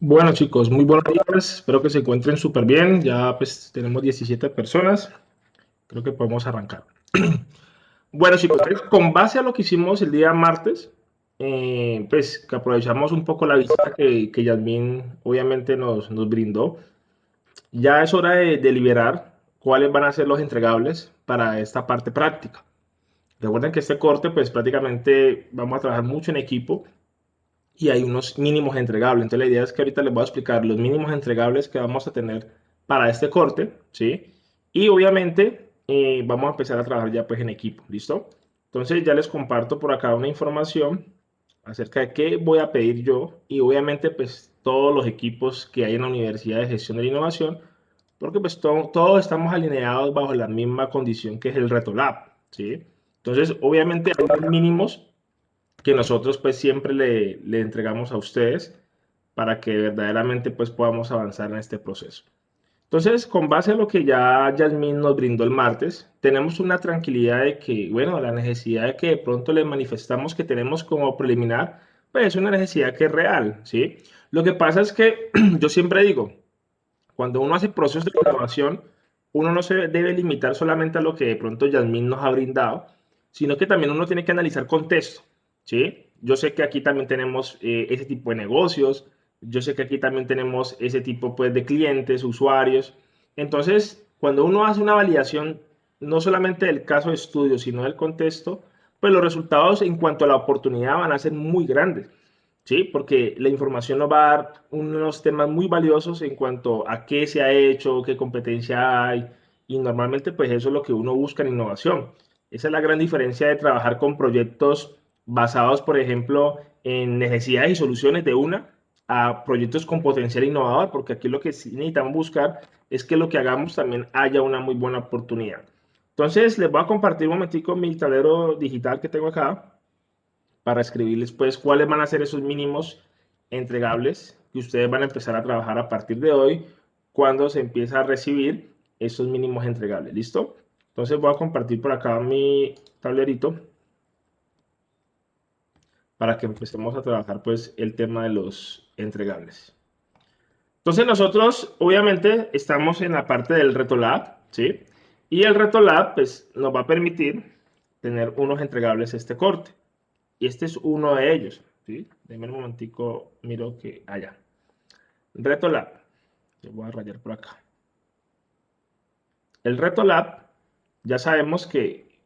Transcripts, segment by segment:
Bueno chicos, muy buenos días, espero que se encuentren súper bien, ya pues tenemos 17 personas, creo que podemos arrancar. Bueno chicos, entonces, con base a lo que hicimos el día martes, pues que aprovechamos un poco la visita que Yasmín obviamente nos brindó, ya es hora de liberar cuáles van a ser los entregables para esta parte práctica. Recuerden que este corte pues prácticamente vamos a trabajar mucho en equipo y hay unos mínimos entregables. Entonces la idea es que ahorita les voy a explicar los mínimos entregables que vamos a tener para este corte, ¿sí? Y obviamente vamos a empezar a trabajar ya pues en equipo, ¿listo? Entonces ya les comparto por acá una información acerca de qué voy a pedir yo y obviamente pues todos los equipos que hay en la Universidad de Gestión de la Innovación, porque pues todos estamos alineados bajo la misma condición que es el Reto Lab, ¿sí? Entonces obviamente hay unos mínimos que nosotros pues siempre le entregamos a ustedes para que verdaderamente pues podamos avanzar en este proceso. Entonces, con base a lo que ya Yasmín nos brindó el martes, tenemos una tranquilidad de que, bueno, la necesidad de que de pronto le manifestamos que tenemos como preliminar, pues es una necesidad que es real, ¿sí? Lo que pasa es que yo siempre digo, cuando uno hace procesos de innovación, uno no se debe limitar solamente a lo que de pronto Yasmín nos ha brindado, sino que también uno tiene que analizar contexto, ¿sí? Yo sé que aquí también tenemos ese tipo de negocios, yo sé que aquí también tenemos ese tipo pues, de clientes, usuarios. Entonces, cuando uno hace una validación, no solamente del caso de estudio, sino del contexto, pues los resultados en cuanto a la oportunidad van a ser muy grandes. ¿Sí? Porque la información nos va a dar unos temas muy valiosos en cuanto a qué se ha hecho, qué competencia hay, y normalmente pues eso es lo que uno busca en innovación. Esa es la gran diferencia de trabajar con proyectos basados, por ejemplo, en necesidades y soluciones de una a proyectos con potencial innovador, porque aquí lo que sí necesitamos buscar es que lo que hagamos también haya una muy buena oportunidad. Entonces, les voy a compartir un momentico mi tablero digital que tengo acá para escribirles pues cuáles van a ser esos mínimos entregables que ustedes van a empezar a trabajar a partir de hoy cuando se empieza a recibir esos mínimos entregables. ¿Listo? Entonces voy a compartir por acá mi tablerito para que empecemos a trabajar pues el tema de los entregables. Entonces nosotros obviamente estamos en la parte del Reto Lab, ¿sí? Y el Reto Lab pues nos va a permitir tener unos entregables este corte. Y este es uno de ellos, ¿sí? Denme un momentico, miro que allá. Reto Lab. Yo voy a rayar por acá. El Reto Lab, ya sabemos que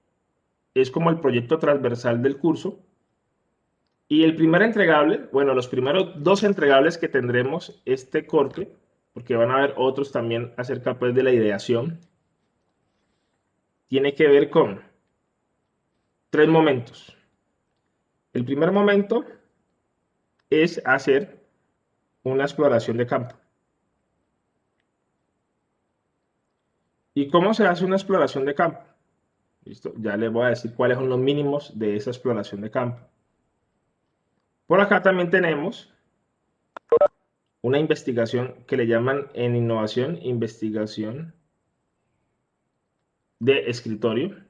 es como el proyecto transversal del curso. Y el primer entregable, bueno, los primeros dos entregables que tendremos este corte, porque van a haber otros también acerca pues de la ideación, tiene que ver con tres momentos. El primer momento es hacer una exploración de campo. ¿Y cómo se hace una exploración de campo? ¿Listo? Ya les voy a decir cuáles son los mínimos de esa exploración de campo. Por acá también tenemos una investigación que le llaman en innovación, investigación de escritorio.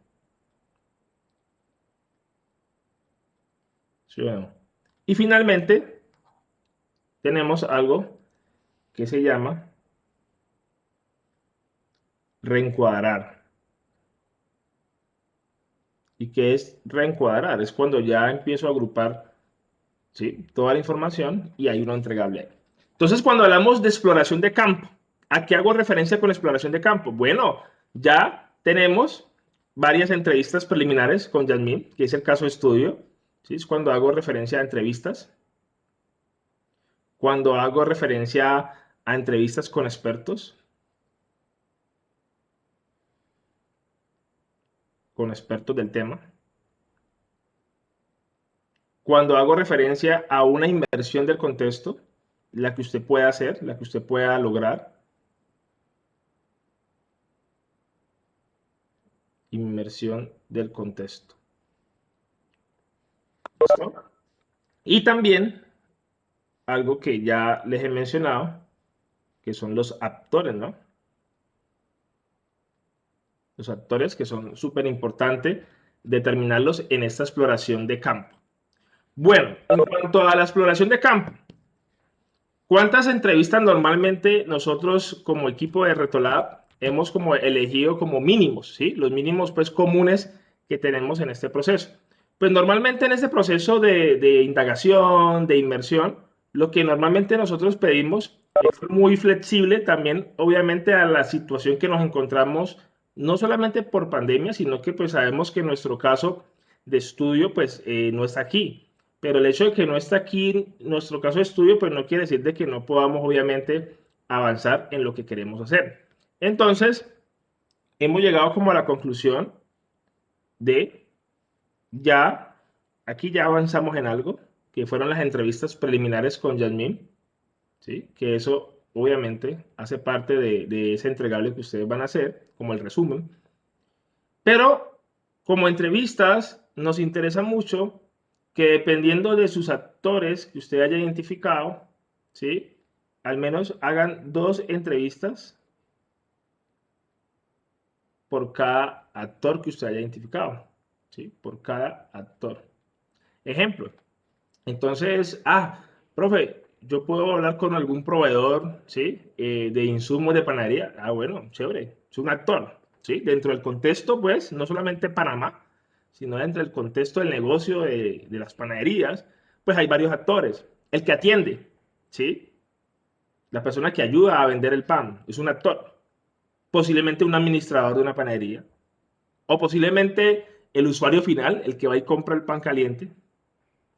¿Sí o no? Y finalmente tenemos algo que se llama reencuadrar. ¿Y qué es reencuadrar? Es cuando ya empiezo a agrupar, ¿sí?, toda la información y hay uno entregable ahí. Entonces, cuando hablamos de exploración de campo, ¿a qué hago referencia con exploración de campo? Bueno, ya tenemos varias entrevistas preliminares con Yasmín, que es el caso de estudio, ¿sí? Es cuando hago referencia a entrevistas, cuando hago referencia a entrevistas con expertos del tema, cuando hago referencia a una inversión del contexto, la que usted pueda hacer, la que usted pueda lograr, inmersión del contexto. ¿Listo? Y también algo que ya les he mencionado, que son los actores, ¿no? Los actores que son súper importantes determinarlos en esta exploración de campo. Bueno, en cuanto a la exploración de campo, ¿Cuántas entrevistas normalmente nosotros como equipo de Retolab hemos como elegido como mínimos, ¿sí? Los mínimos pues comunes que tenemos en este proceso. Pues normalmente en este proceso de indagación, de inmersión, lo que normalmente nosotros pedimos es muy flexible también, obviamente, a la situación que nos encontramos, no solamente por pandemia, sino que pues sabemos que nuestro caso de estudio pues no está aquí. Pero el hecho de que no está aquí nuestro caso de estudio, pues no quiere decir de que no podamos, obviamente, avanzar en lo que queremos hacer. Entonces, hemos llegado como a la conclusión de ya, aquí ya avanzamos en algo, que fueron las entrevistas preliminares con Yasmín, ¿sí? Que eso, obviamente, hace parte de ese entregable que ustedes van a hacer, como el resumen. Pero como entrevistas, nos interesa mucho que dependiendo de sus actores que usted haya identificado, ¿sí? Al menos hagan 2 entrevistas por cada actor que usted haya identificado, ¿sí? Por cada actor. Ejemplo. Entonces, profe, yo puedo hablar con algún proveedor, ¿sí? De insumos de panadería. Bueno, chévere, es un actor, ¿sí? Dentro del contexto, pues, no solamente Panamá, sino dentro del contexto del negocio de las panaderías, pues hay varios actores. El que atiende, ¿sí? La persona que ayuda a vender el pan es un actor. Posiblemente un administrador de una panadería. O posiblemente el usuario final, el que va y compra el pan caliente,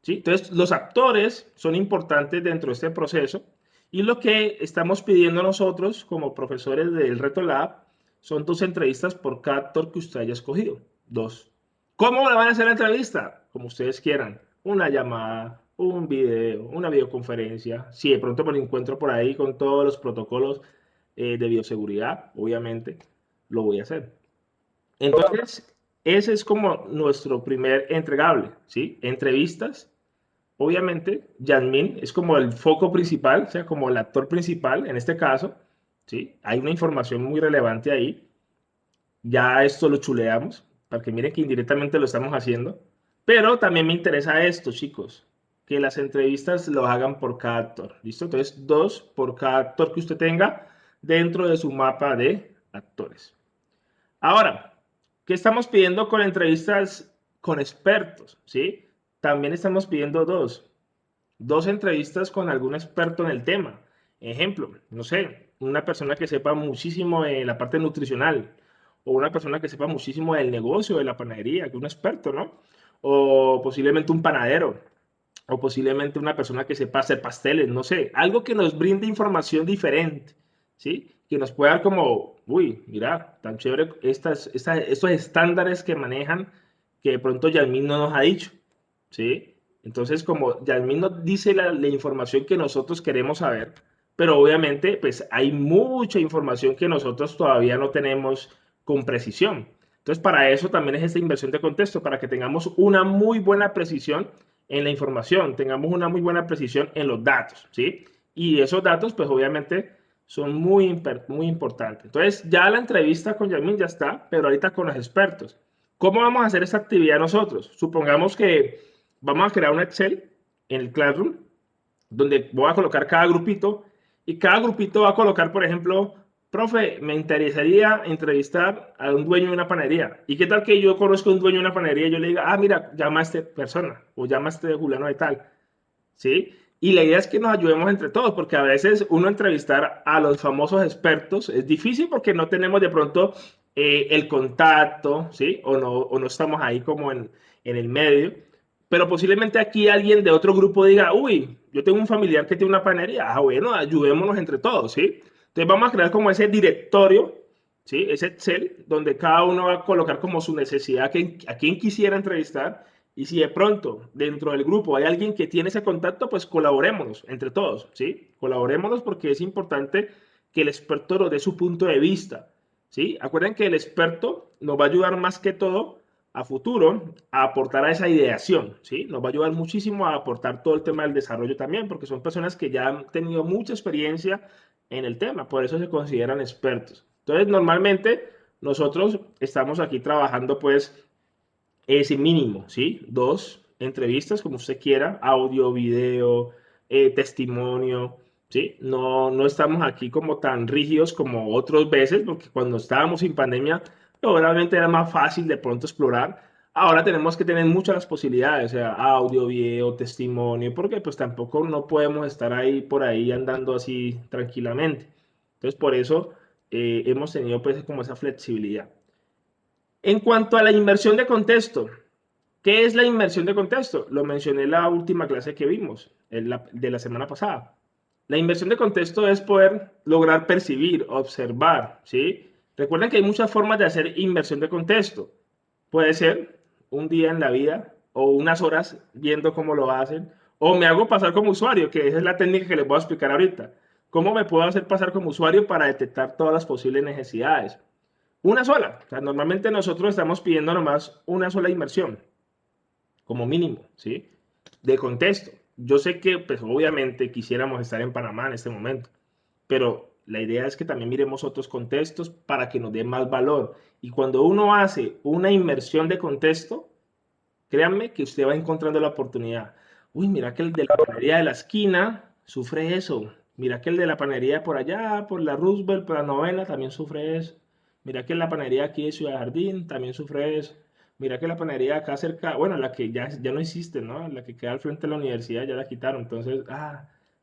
¿sí? Entonces, los actores son importantes dentro de este proceso y lo que estamos pidiendo nosotros como profesores del Reto Lab son 2 entrevistas por cada actor que usted haya escogido. 2. ¿Cómo le van a hacer la entrevista? Como ustedes quieran. Una llamada, un video, una videoconferencia. Si de pronto me lo encuentro por ahí con todos los protocolos de bioseguridad, obviamente lo voy a hacer. Entonces, ese es como nuestro primer entregable, ¿sí? Entrevistas. Obviamente, Yasmín es como el foco principal, o sea, como el actor principal en este caso, ¿sí? Hay una información muy relevante ahí. Ya esto lo chuleamos, para que miren que indirectamente lo estamos haciendo. Pero también me interesa esto, chicos, que las entrevistas lo hagan por cada actor, ¿listo? Entonces, 2 por cada actor que usted tenga dentro de su mapa de actores. Ahora, ¿qué estamos pidiendo con entrevistas con expertos? ¿Sí? También estamos pidiendo 2 entrevistas con algún experto en el tema. Ejemplo, no sé, una persona que sepa muchísimo de la parte nutricional o una persona que sepa muchísimo del negocio de la panadería, que es un experto, ¿no? O posiblemente un panadero o posiblemente una persona que sepa hacer pasteles, no sé, algo que nos brinde información diferente, ¿sí? Que nos pueda dar como, uy, mira, tan chévere estos estándares que manejan que de pronto Yasmín no nos ha dicho, ¿sí? Entonces, como Yasmín nos dice la información que nosotros queremos saber, pero obviamente, pues hay mucha información que nosotros todavía no tenemos con precisión. Entonces, para eso también es esta inversión de contexto, para que tengamos una muy buena precisión en la información, tengamos una muy buena precisión en los datos, ¿sí? Y esos datos, pues obviamente son muy importantes. Entonces, ya la entrevista con Yasmin ya está, pero ahorita con los expertos. ¿Cómo vamos a hacer esta actividad nosotros? Supongamos que vamos a crear un Excel en el Classroom, donde voy a colocar cada grupito y cada grupito va a colocar, por ejemplo, profe, me interesaría entrevistar a un dueño de una panadería. ¿Y qué tal que yo conozco a un dueño de una panadería y yo le diga, mira, llama a esta persona o llama a este Juliano de tal? ¿Sí? Y la idea es que nos ayudemos entre todos, porque a veces uno entrevistar a los famosos expertos es difícil porque no tenemos de pronto el contacto, ¿sí? O no estamos ahí como en el medio. Pero posiblemente aquí alguien de otro grupo diga, uy, yo tengo un familiar que tiene una panadería. Bueno, ayudémonos entre todos, ¿sí? Entonces vamos a crear como ese directorio, ¿sí? Ese Excel, donde cada uno va a colocar como su necesidad, a quien quisiera entrevistar y si de pronto dentro del grupo hay alguien que tiene ese contacto, pues colaborémonos entre todos, ¿sí? Colaborémonos porque es importante que el experto nos dé su punto de vista, ¿sí? Acuerden que el experto nos va a ayudar más que todo a futuro a aportar a esa ideación, ¿sí? Nos va a ayudar muchísimo a aportar todo el tema del desarrollo también, porque son personas que ya han tenido mucha experiencia en el tema, por eso se consideran expertos. Entonces, normalmente nosotros estamos aquí trabajando pues ese mínimo, ¿sí? 2 entrevistas, como usted quiera, audio, video, testimonio, ¿sí? No estamos aquí como tan rígidos como otras veces, porque cuando estábamos sin pandemia, obviamente era más fácil de pronto explorar. Ahora tenemos que tener muchas las posibilidades, o sea, audio, video, testimonio, porque pues tampoco no podemos estar ahí por ahí andando así tranquilamente. Entonces, por eso hemos tenido pues como esa flexibilidad. En cuanto a la inversión de contexto, ¿qué es la inmersión de contexto? Lo mencioné en la última clase que vimos, de la semana pasada. La inversión de contexto es poder lograr percibir, observar, ¿sí? Recuerden que hay muchas formas de hacer inversión de contexto. Puede ser un día en la vida o unas horas viendo cómo lo hacen, o me hago pasar como usuario, que esa es la técnica que les voy a explicar ahorita. ¿Cómo me puedo hacer pasar como usuario para detectar todas las posibles necesidades? Una sola. O sea, normalmente nosotros estamos pidiendo nomás una sola inversión como mínimo, ¿sí? De contexto. Yo sé que, pues obviamente quisiéramos estar en Panamá en este momento, pero la idea es que también miremos otros contextos para que nos dé más valor. Y cuando uno hace una inversión de contexto, créanme que usted va encontrando la oportunidad. Uy, mira que el de la panadería de la esquina sufre eso. Mira que el de la panadería por allá, por la Roosevelt, por la novena, también sufre eso. Mira que la panadería aquí de Ciudad Jardín también sufre eso. Mira que la panadería acá cerca, bueno, la que ya no existe, ¿no? La que queda al frente de la universidad ya la quitaron. Entonces,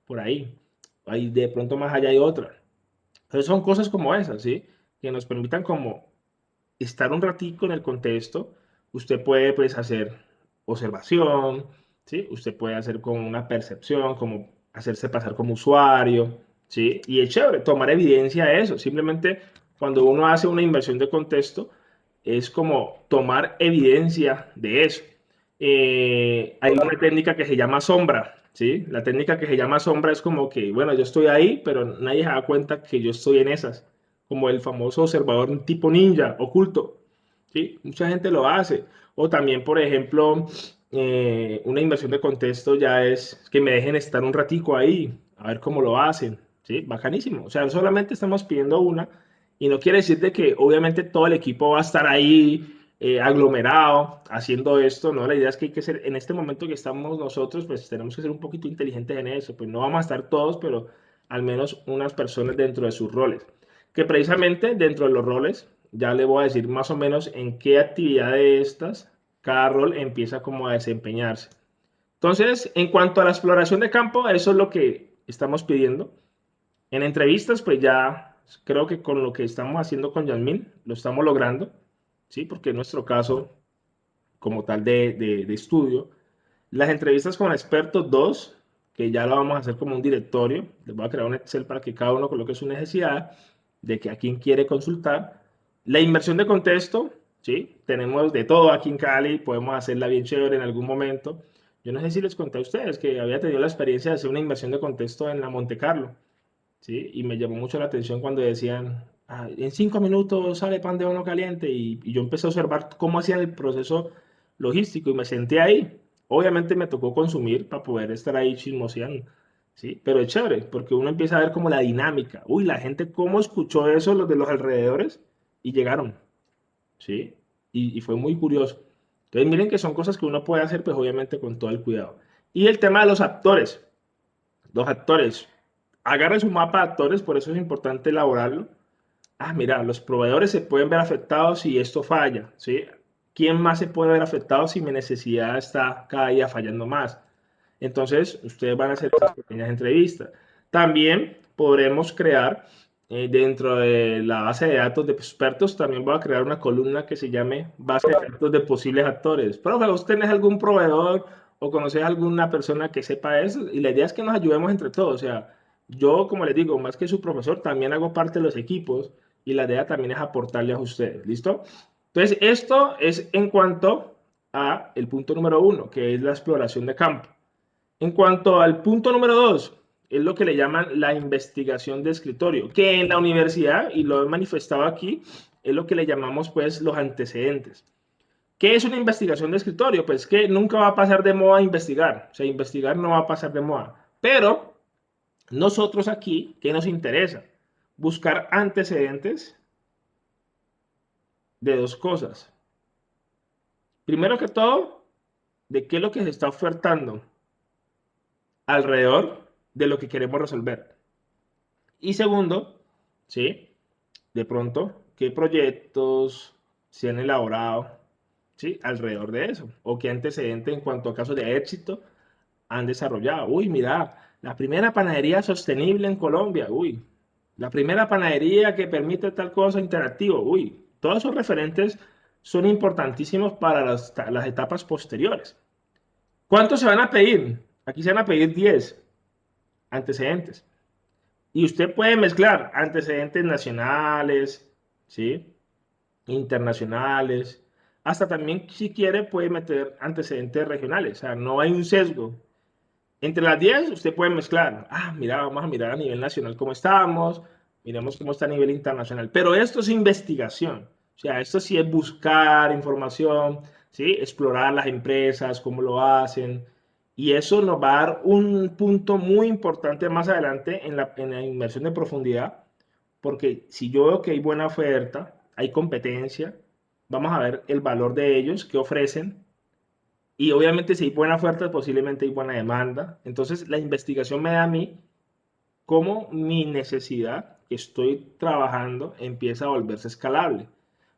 por ahí. Ahí de pronto más allá hay otra. Entonces son cosas como esas, ¿sí? Que nos permitan como estar un ratico en el contexto. Usted puede pues hacer observación, ¿sí? Usted puede hacer como una percepción, como hacerse pasar como usuario, ¿sí? Y es chévere tomar evidencia de eso. Simplemente cuando uno hace una inversión de contexto, es como tomar evidencia de eso. Hay una técnica que se llama sombra, ¿sí? La técnica que se llama sombra es como que, bueno, yo estoy ahí, pero nadie se da cuenta que yo estoy en esas, como el famoso observador tipo ninja, oculto, ¿sí? Mucha gente lo hace. O también, por ejemplo, una inversión de contexto ya es que me dejen estar un ratico ahí, a ver cómo lo hacen, ¿sí? Bacanísimo. O sea, solamente estamos pidiendo una y no quiere decir de que obviamente todo el equipo va a estar ahí aglomerado haciendo esto, ¿no? La idea es que hay que ser, en este momento que estamos nosotros, pues tenemos que ser un poquito inteligentes en eso, pues no vamos a estar todos, pero al menos unas personas dentro de sus roles. Que precisamente dentro de los roles, ya le voy a decir más o menos en qué actividad de estas cada rol empieza como a desempeñarse. Entonces, en cuanto a la exploración de campo, eso es lo que estamos pidiendo. En entrevistas, pues ya creo que con lo que estamos haciendo con Yasmín, lo estamos logrando, ¿sí? Porque en nuestro caso, como tal de estudio, las entrevistas con expertos, dos, que ya lo vamos a hacer como un directorio, les voy a crear un Excel para que cada uno coloque su necesidad, de que a quién quiere consultar. La inversión de contexto, ¿sí? Tenemos de todo aquí en Cali, podemos hacerla bien chévere en algún momento. Yo no sé si les conté a ustedes que había tenido la experiencia de hacer una inversión de contexto en la Monte Carlo. ¿Sí? Y me llamó mucho la atención cuando decían, en 5 minutos sale pan de horno caliente y yo empecé a observar cómo hacían el proceso logístico y me senté ahí. Obviamente me tocó consumir para poder estar ahí chismoseando, ¿sí? Pero es chévere porque uno empieza a ver como la dinámica. Uy, la gente cómo escuchó eso, los de los alrededores, y llegaron, ¿sí? Y fue muy curioso. Entonces miren que son cosas que uno puede hacer, pues obviamente con todo el cuidado. Y el tema de los actores. Los actores. Agarre su mapa de actores, por eso es importante elaborarlo. Mira, los proveedores se pueden ver afectados si esto falla, ¿sí? ¿Quién más se puede ver afectado si mi necesidad está cada día fallando más? Entonces, ustedes van a hacer esas pequeñas entrevistas. También podremos crear dentro de la base de datos de expertos, también voy a crear una columna que se llame base de datos de posibles actores. Profe, ¿usted tiene algún proveedor o conoces alguna persona que sepa eso? Y la idea es que nos ayudemos entre todos. O sea, yo, como les digo, más que su profesor, también hago parte de los equipos y la idea también es aportarles a ustedes. ¿Listo? Entonces, esto es en cuanto a el punto número uno, que es la exploración de campo. En cuanto al punto número dos, es lo que le llaman la investigación de escritorio, que en la universidad, y lo he manifestado aquí, es lo que le llamamos pues los antecedentes. ¿Qué es una investigación de escritorio? Pues que nunca va a pasar de moda investigar, o sea, investigar no va a pasar de moda, pero nosotros aquí, ¿qué nos interesa? Buscar antecedentes de dos cosas. Primero que todo, de qué es lo que se está ofertando alrededor de lo que queremos resolver. Y segundo, ¿sí? De pronto, ¿qué proyectos se han elaborado, ¿sí? Alrededor de eso? ¿O qué antecedentes en cuanto a casos de éxito han desarrollado? Uy, mira, la primera panadería sostenible en Colombia, uy, la primera panadería que permite tal cosa interactivo, uy, todos esos referentes son importantísimos para las etapas posteriores. ¿Cuántos se van a pedir? Aquí se van a pedir 10 antecedentes. Y usted puede mezclar antecedentes nacionales, ¿sí? Internacionales, hasta también si quiere puede meter antecedentes regionales, o sea, no hay un sesgo. Entre las 10 usted puede mezclar, mira, vamos a mirar a nivel nacional cómo estamos, miremos cómo está a nivel internacional, pero esto es investigación, o sea, esto sí es buscar información, ¿sí? Explorar las empresas, cómo lo hacen, y eso nos va a dar un punto muy importante más adelante en la inversión de profundidad, porque si yo veo que hay buena oferta, hay competencia, vamos a ver el valor de ellos, qué ofrecen, y obviamente si hay buena oferta, posiblemente hay buena demanda. Entonces la investigación me da a mí cómo mi necesidad que estoy trabajando empieza a volverse escalable.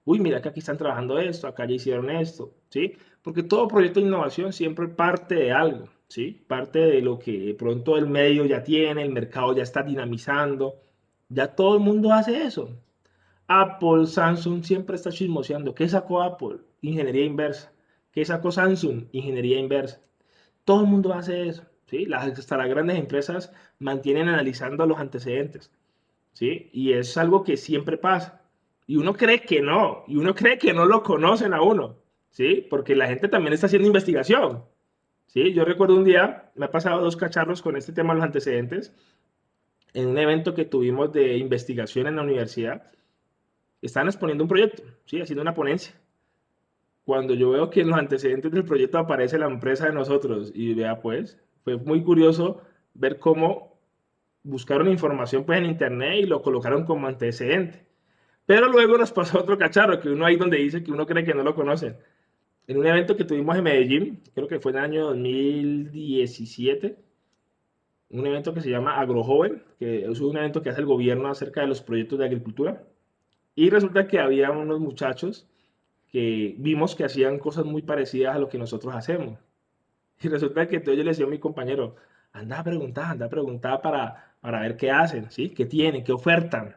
Uy, mira que aquí están trabajando esto, acá ya hicieron esto, ¿sí? Porque todo proyecto de innovación siempre parte de algo, ¿sí? Parte de lo que de pronto el medio ya tiene, el mercado ya está dinamizando, ya todo el mundo hace eso. Apple, Samsung siempre está chismoseando. ¿Qué sacó Apple? Ingeniería inversa. ¿Qué sacó Samsung? Ingeniería inversa. Todo el mundo hace eso, ¿sí? Hasta las grandes empresas mantienen analizando los antecedentes, ¿sí? Y es algo que siempre pasa. Y uno cree que no, y uno cree que no lo conocen a uno, ¿sí? Porque la gente también está haciendo investigación, ¿sí? Yo recuerdo un día, me ha pasado dos cacharros con este tema de los antecedentes, en un evento que tuvimos de investigación en la universidad, estaban exponiendo un proyecto, ¿sí? Haciendo una ponencia. Cuando yo veo que en los antecedentes del proyecto aparece la empresa de nosotros y vea pues, fue muy curioso ver cómo buscaron información pues en internet y lo colocaron como antecedente. Pero luego nos pasó otro cacharro, que uno ahí donde dice que uno cree que no lo conocen. En un evento que tuvimos en Medellín, creo que fue en el año 2017, un evento que se llama AgroJoven, que es un evento que hace el gobierno acerca de los proyectos de agricultura. Y resulta que había unos muchachos que vimos que hacían cosas muy parecidas a lo que nosotros hacemos. Y resulta que entonces yo le decía a mi compañero, anda a preguntar para ver qué hacen, ¿sí? ¿Qué tienen? ¿Qué ofertan?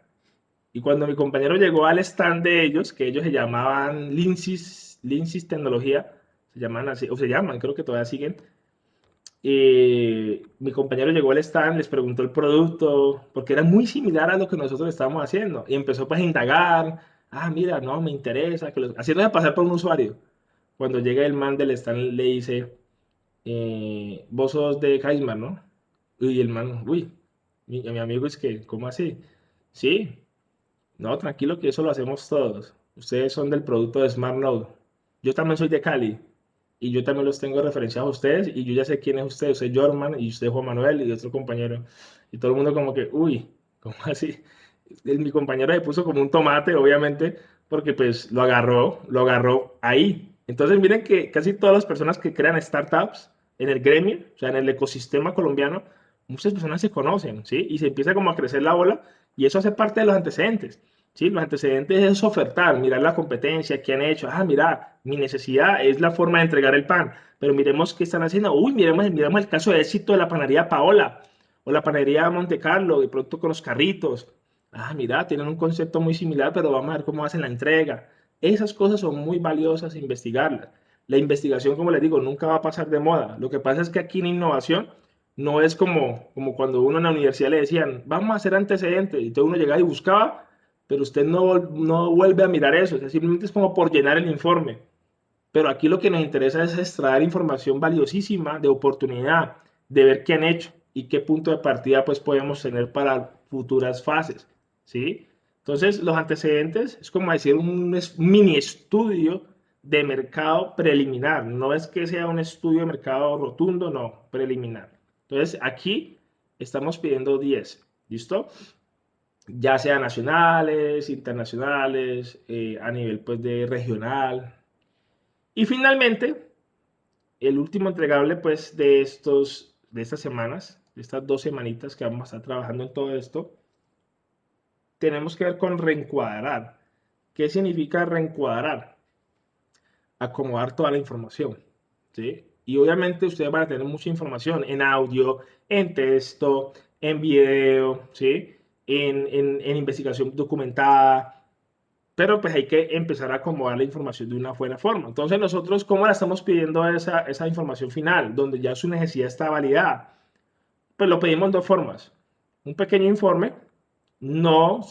Y cuando mi compañero llegó al stand de ellos, que ellos se llamaban Lindsys Tecnología, se llaman así, o se llaman, creo que todavía siguen, mi compañero llegó al stand, les preguntó el producto, porque era muy similar a lo que nosotros estábamos haciendo, y empezó pues a indagar, mira, no, me interesa, haciéndose pasar por un usuario. Cuando llega el man del stand le dice, vos sos de Kaismar, ¿no? Y el man, uy, mi amigo es que, ¿cómo así? Sí, no, tranquilo que eso lo hacemos todos. Ustedes son del producto de Smart Node. Yo también soy de Cali y yo también los tengo referenciados a ustedes y yo ya sé quién es usted. Usted es Jorman y usted es Juan Manuel y otro compañero. Y todo el mundo como que, uy, ¿cómo así? Mi compañero se puso como un tomate, obviamente, porque pues lo agarró ahí. Entonces miren que casi todas las personas que crean startups en el gremio, o sea, en el ecosistema colombiano, muchas personas se conocen, ¿sí? Y se empieza como a crecer la bola y eso hace parte de los antecedentes. ¿Sí? Los antecedentes es ofertar, mirar la competencia, qué han hecho. Mira, mi necesidad es la forma de entregar el pan, pero miremos qué están haciendo. Uy, miremos el caso de éxito de la panadería Paola o la panadería Monte Carlo, de pronto con los carritos. Mira, tienen un concepto muy similar, pero vamos a ver cómo hacen la entrega. Esas cosas son muy valiosas investigarlas. La investigación, como les digo, nunca va a pasar de moda. Lo que pasa es que aquí en innovación no es como cuando uno en la universidad le decían, vamos a hacer antecedentes, y todo uno llegaba y buscaba, pero usted no vuelve a mirar eso, o sea, simplemente es como por llenar el informe. Pero aquí lo que nos interesa es extraer información valiosísima de oportunidad, de ver qué han hecho y qué punto de partida pues podemos tener para futuras fases, ¿sí? Entonces, los antecedentes es como decir un mini estudio de mercado preliminar, no es que sea un estudio de mercado rotundo, no, preliminar. Entonces, aquí estamos pidiendo 10, ¿listo? Ya sea nacionales, internacionales, a nivel pues de regional. Y finalmente, el último entregable pues de estas semanas, de estas 2 semanitas que vamos a estar trabajando en todo esto, tenemos que ver con reencuadrar. ¿Qué significa reencuadrar? Acomodar toda la información, ¿sí? Y obviamente ustedes van a tener mucha información en audio, en texto, en video, ¿sí? En investigación documentada, pero pues hay que empezar a acomodar la información de una buena forma. Entonces nosotros, ¿cómo la estamos pidiendo esa información final? Donde ya su necesidad está validada. Pues lo pedimos de dos formas. Un pequeño informe, no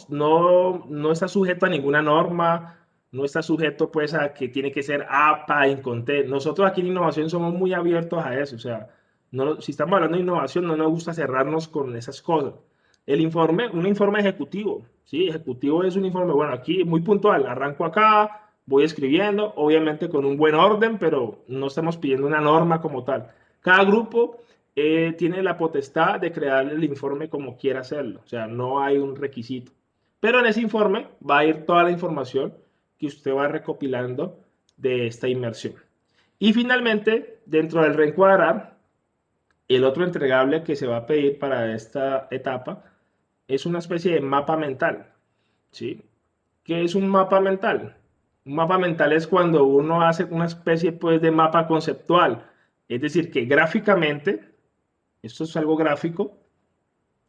está sujeto a ninguna norma, no está sujeto pues a que tiene que ser APA, Incontel. Nosotros aquí en innovación somos muy abiertos a eso, o sea, no, si estamos hablando de innovación no nos gusta cerrarnos con esas cosas. El informe, un informe ejecutivo, ¿sí? Ejecutivo es un informe, bueno, aquí muy puntual, arranco acá, voy escribiendo, obviamente con un buen orden, pero no estamos pidiendo una norma como tal. Cada grupo tiene la potestad de crear el informe como quiera hacerlo, o sea, no hay un requisito. Pero en ese informe va a ir toda la información que usted va recopilando de esta inmersión. Y finalmente, dentro del reencuadrar, el otro entregable que se va a pedir para esta etapa es una especie de mapa mental, ¿sí? ¿Qué es un mapa mental? Un mapa mental es cuando uno hace una especie pues, de mapa conceptual, es decir, que gráficamente, esto es algo gráfico,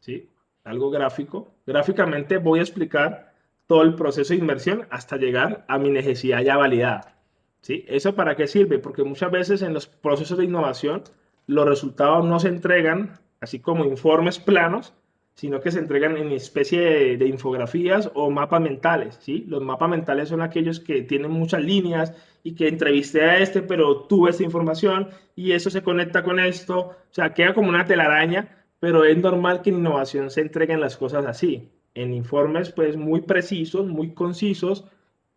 ¿sí? Algo gráfico. Gráficamente voy a explicar todo el proceso de inversión hasta llegar a mi necesidad ya validada, ¿sí? ¿Eso para qué sirve? Porque muchas veces en los procesos de innovación los resultados no se entregan así como informes planos, sino que se entregan en especie de infografías o mapas mentales, ¿sí? Los mapas mentales son aquellos que tienen muchas líneas y que entrevisté a este, pero tuve esta información y eso se conecta con esto, o sea, queda como una telaraña, pero es normal que en innovación se entreguen las cosas así, en informes pues muy precisos, muy concisos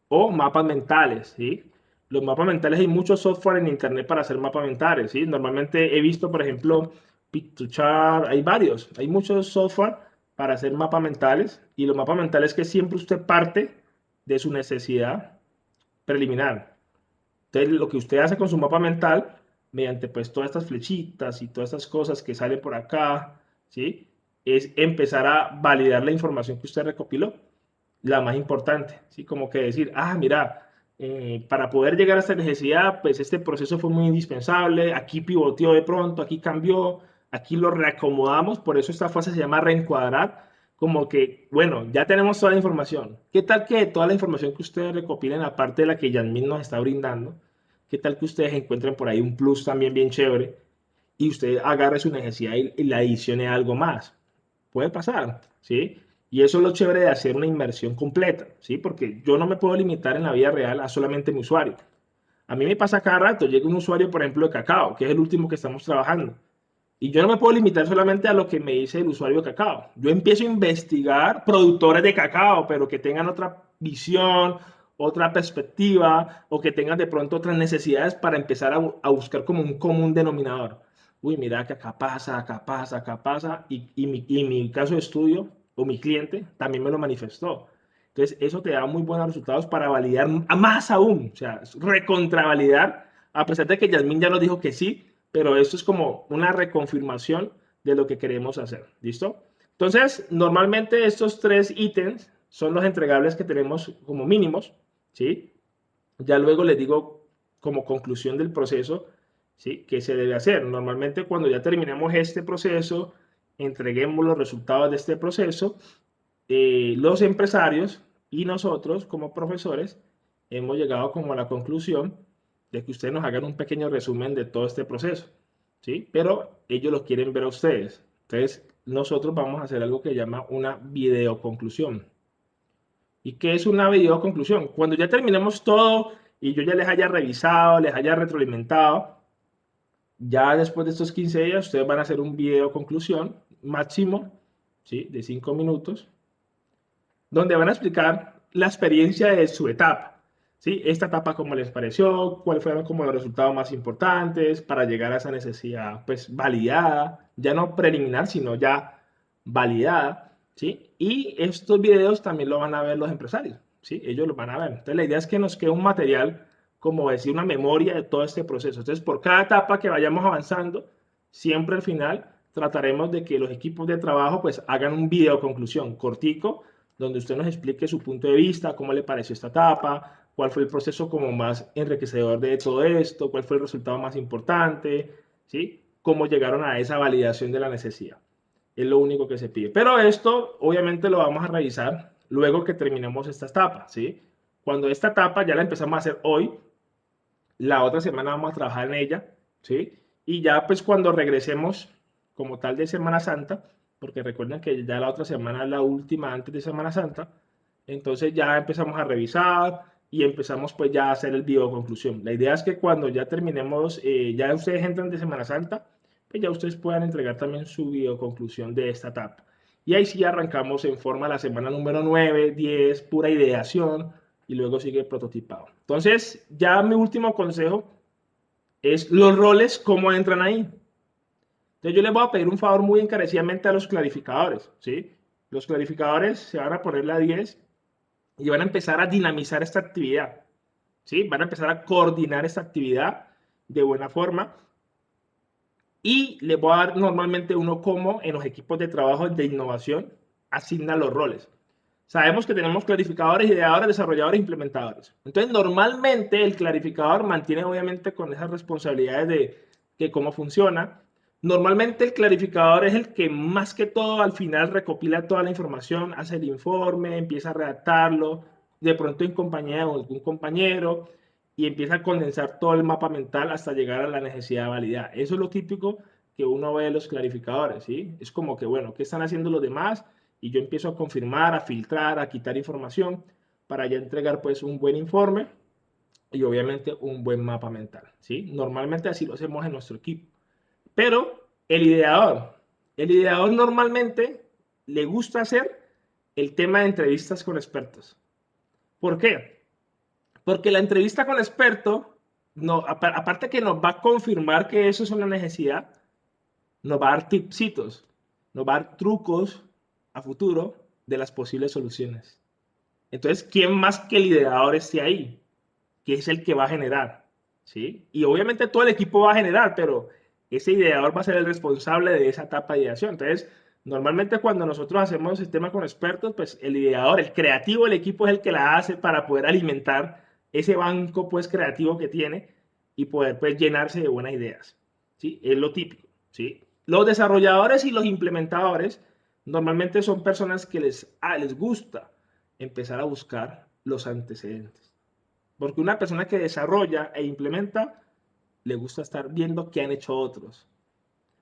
o mapas mentales, ¿sí? Los mapas mentales hay mucho software en internet para hacer mapas mentales, ¿sí? Normalmente he visto, por ejemplo, Pictochart, hay varios, hay muchos software para hacer mapas mentales y los mapas mentales que siempre usted parte de su necesidad preliminar. Entonces, lo que usted hace con su mapa mental, mediante pues todas estas flechitas y todas estas cosas que salen por acá, ¿sí? Es empezar a validar la información que usted recopiló, la más importante, ¿sí? Como que decir, ah, mira, para poder llegar a esta necesidad, pues este proceso fue muy indispensable, aquí pivoteó de pronto, aquí cambió, aquí lo reacomodamos, por eso esta fase se llama reencuadrar, como que, bueno, ya tenemos toda la información. ¿Qué tal que toda la información que ustedes recopilen, aparte de la que Yasmin nos está brindando, qué tal que ustedes encuentren por ahí un plus también bien chévere y usted agarre su necesidad y la adicione a algo más? Puede pasar, ¿sí? Y eso es lo chévere de hacer una inversión completa, ¿sí? Porque yo no me puedo limitar en la vida real a solamente mi usuario. A mí me pasa cada rato, llega un usuario, por ejemplo, de Cacao, que es el último que estamos trabajando. Y yo no me puedo limitar solamente a lo que me dice el usuario de Cacao. Yo empiezo a investigar productores de cacao, pero que tengan otra visión, otra perspectiva, o que tengan de pronto otras necesidades para empezar a buscar como un común denominador. Uy, mira que acá pasa, acá pasa, y mi caso de estudio o mi cliente también me lo manifestó. Entonces, eso te da muy buenos resultados para validar más aún, o sea, recontravalidar, a pesar de que Yasmín ya nos dijo que sí, pero esto es como una reconfirmación de lo que queremos hacer. ¿Listo? Entonces, normalmente estos tres ítems son los entregables que tenemos como mínimos, ¿sí? Ya luego les digo como conclusión del proceso, ¿sí? ¿Qué se debe hacer? Normalmente cuando ya terminemos este proceso, entreguemos los resultados de este proceso, los empresarios y nosotros como profesores hemos llegado como a la conclusión de que ustedes nos hagan un pequeño resumen de todo este proceso, ¿sí? Pero ellos lo quieren ver a ustedes. Entonces, nosotros vamos a hacer algo que se llama una videoconclusión. ¿Y qué es una videoconclusión? Cuando ya terminemos todo y yo ya les haya revisado, les haya retroalimentado, ya después de estos 15 días, ustedes van a hacer un video conclusión máximo, ¿sí? De 5 minutos, donde van a explicar la experiencia de su etapa. ¿Sí? Esta etapa, ¿cómo les pareció? ¿Cuáles fueron como los resultados más importantes para llegar a esa necesidad pues validada? Ya no preliminar, sino ya validada. ¿Sí? Y estos videos también lo van a ver los empresarios. ¿Sí? Ellos los van a ver. Entonces la idea es que nos quede un material, como decir, una memoria de todo este proceso. Entonces por cada etapa que vayamos avanzando, siempre al final trataremos de que los equipos de trabajo pues hagan un video conclusión cortico donde usted nos explique su punto de vista, cómo le pareció esta etapa, cuál fue el proceso como más enriquecedor de todo esto, cuál fue el resultado más importante, ¿sí? Cómo llegaron a esa validación de la necesidad. Es lo único que se pide. Pero esto, obviamente, lo vamos a revisar luego que terminemos esta etapa, ¿sí? Cuando esta etapa ya la empezamos a hacer hoy, la otra semana vamos a trabajar en ella, ¿sí? Y ya pues cuando regresemos como tal de Semana Santa, porque recuerden que ya la otra semana es la última antes de Semana Santa, entonces ya empezamos a revisar y empezamos pues ya a hacer el video conclusión. La idea es que cuando ya terminemos, ya ustedes entran de Semana Santa, pues ya ustedes puedan entregar también su video conclusión de esta etapa. Y ahí sí arrancamos en forma la semana número 9, 10, pura ideación, y luego sigue prototipado. Entonces, ya mi último consejo es los roles, cómo entran ahí. Entonces, yo les voy a pedir un favor muy encarecidamente a los clarificadores, ¿sí? Los clarificadores se van a poner la 10 y van a empezar a dinamizar esta actividad, ¿sí? Van a empezar a coordinar esta actividad de buena forma y les voy a dar normalmente uno como en los equipos de trabajo de innovación asigna los roles. Sabemos que tenemos clarificadores, ideadores, desarrolladores e implementadores. Entonces, normalmente el clarificador mantiene obviamente con esas responsabilidades de cómo funciona. Normalmente el clarificador es el que más que todo al final recopila toda la información, hace el informe, empieza a redactarlo, de pronto en compañía de algún compañero y empieza a condensar todo el mapa mental hasta llegar a la necesidad de validar. Eso es lo típico que uno ve de los clarificadores, ¿sí? Es como que, bueno, ¿qué están haciendo los demás? Y yo empiezo a confirmar, a filtrar, a quitar información para ya entregar pues un buen informe y obviamente un buen mapa mental, ¿sí? Normalmente así lo hacemos en nuestro equipo. Pero el ideador normalmente le gusta hacer el tema de entrevistas con expertos. ¿Por qué? Porque la entrevista con experto, no, aparte que nos va a confirmar que eso es una necesidad, nos va a dar tipsitos, nos va a dar trucos a futuro de las posibles soluciones. Entonces, ¿quién más que el ideador esté ahí? Que es el que va a generar, ¿sí? Y obviamente todo el equipo va a generar, pero ese ideador va a ser el responsable de esa etapa de ideación. Entonces, normalmente cuando nosotros hacemos sistema con expertos, pues el ideador, el creativo del equipo es el que la hace para poder alimentar ese banco pues creativo que tiene y poder pues llenarse de buenas ideas, ¿sí? Es lo típico, ¿sí? Los desarrolladores y los implementadores normalmente son personas que les gusta empezar a buscar los antecedentes. Porque una persona que desarrolla e implementa le gusta estar viendo qué han hecho otros.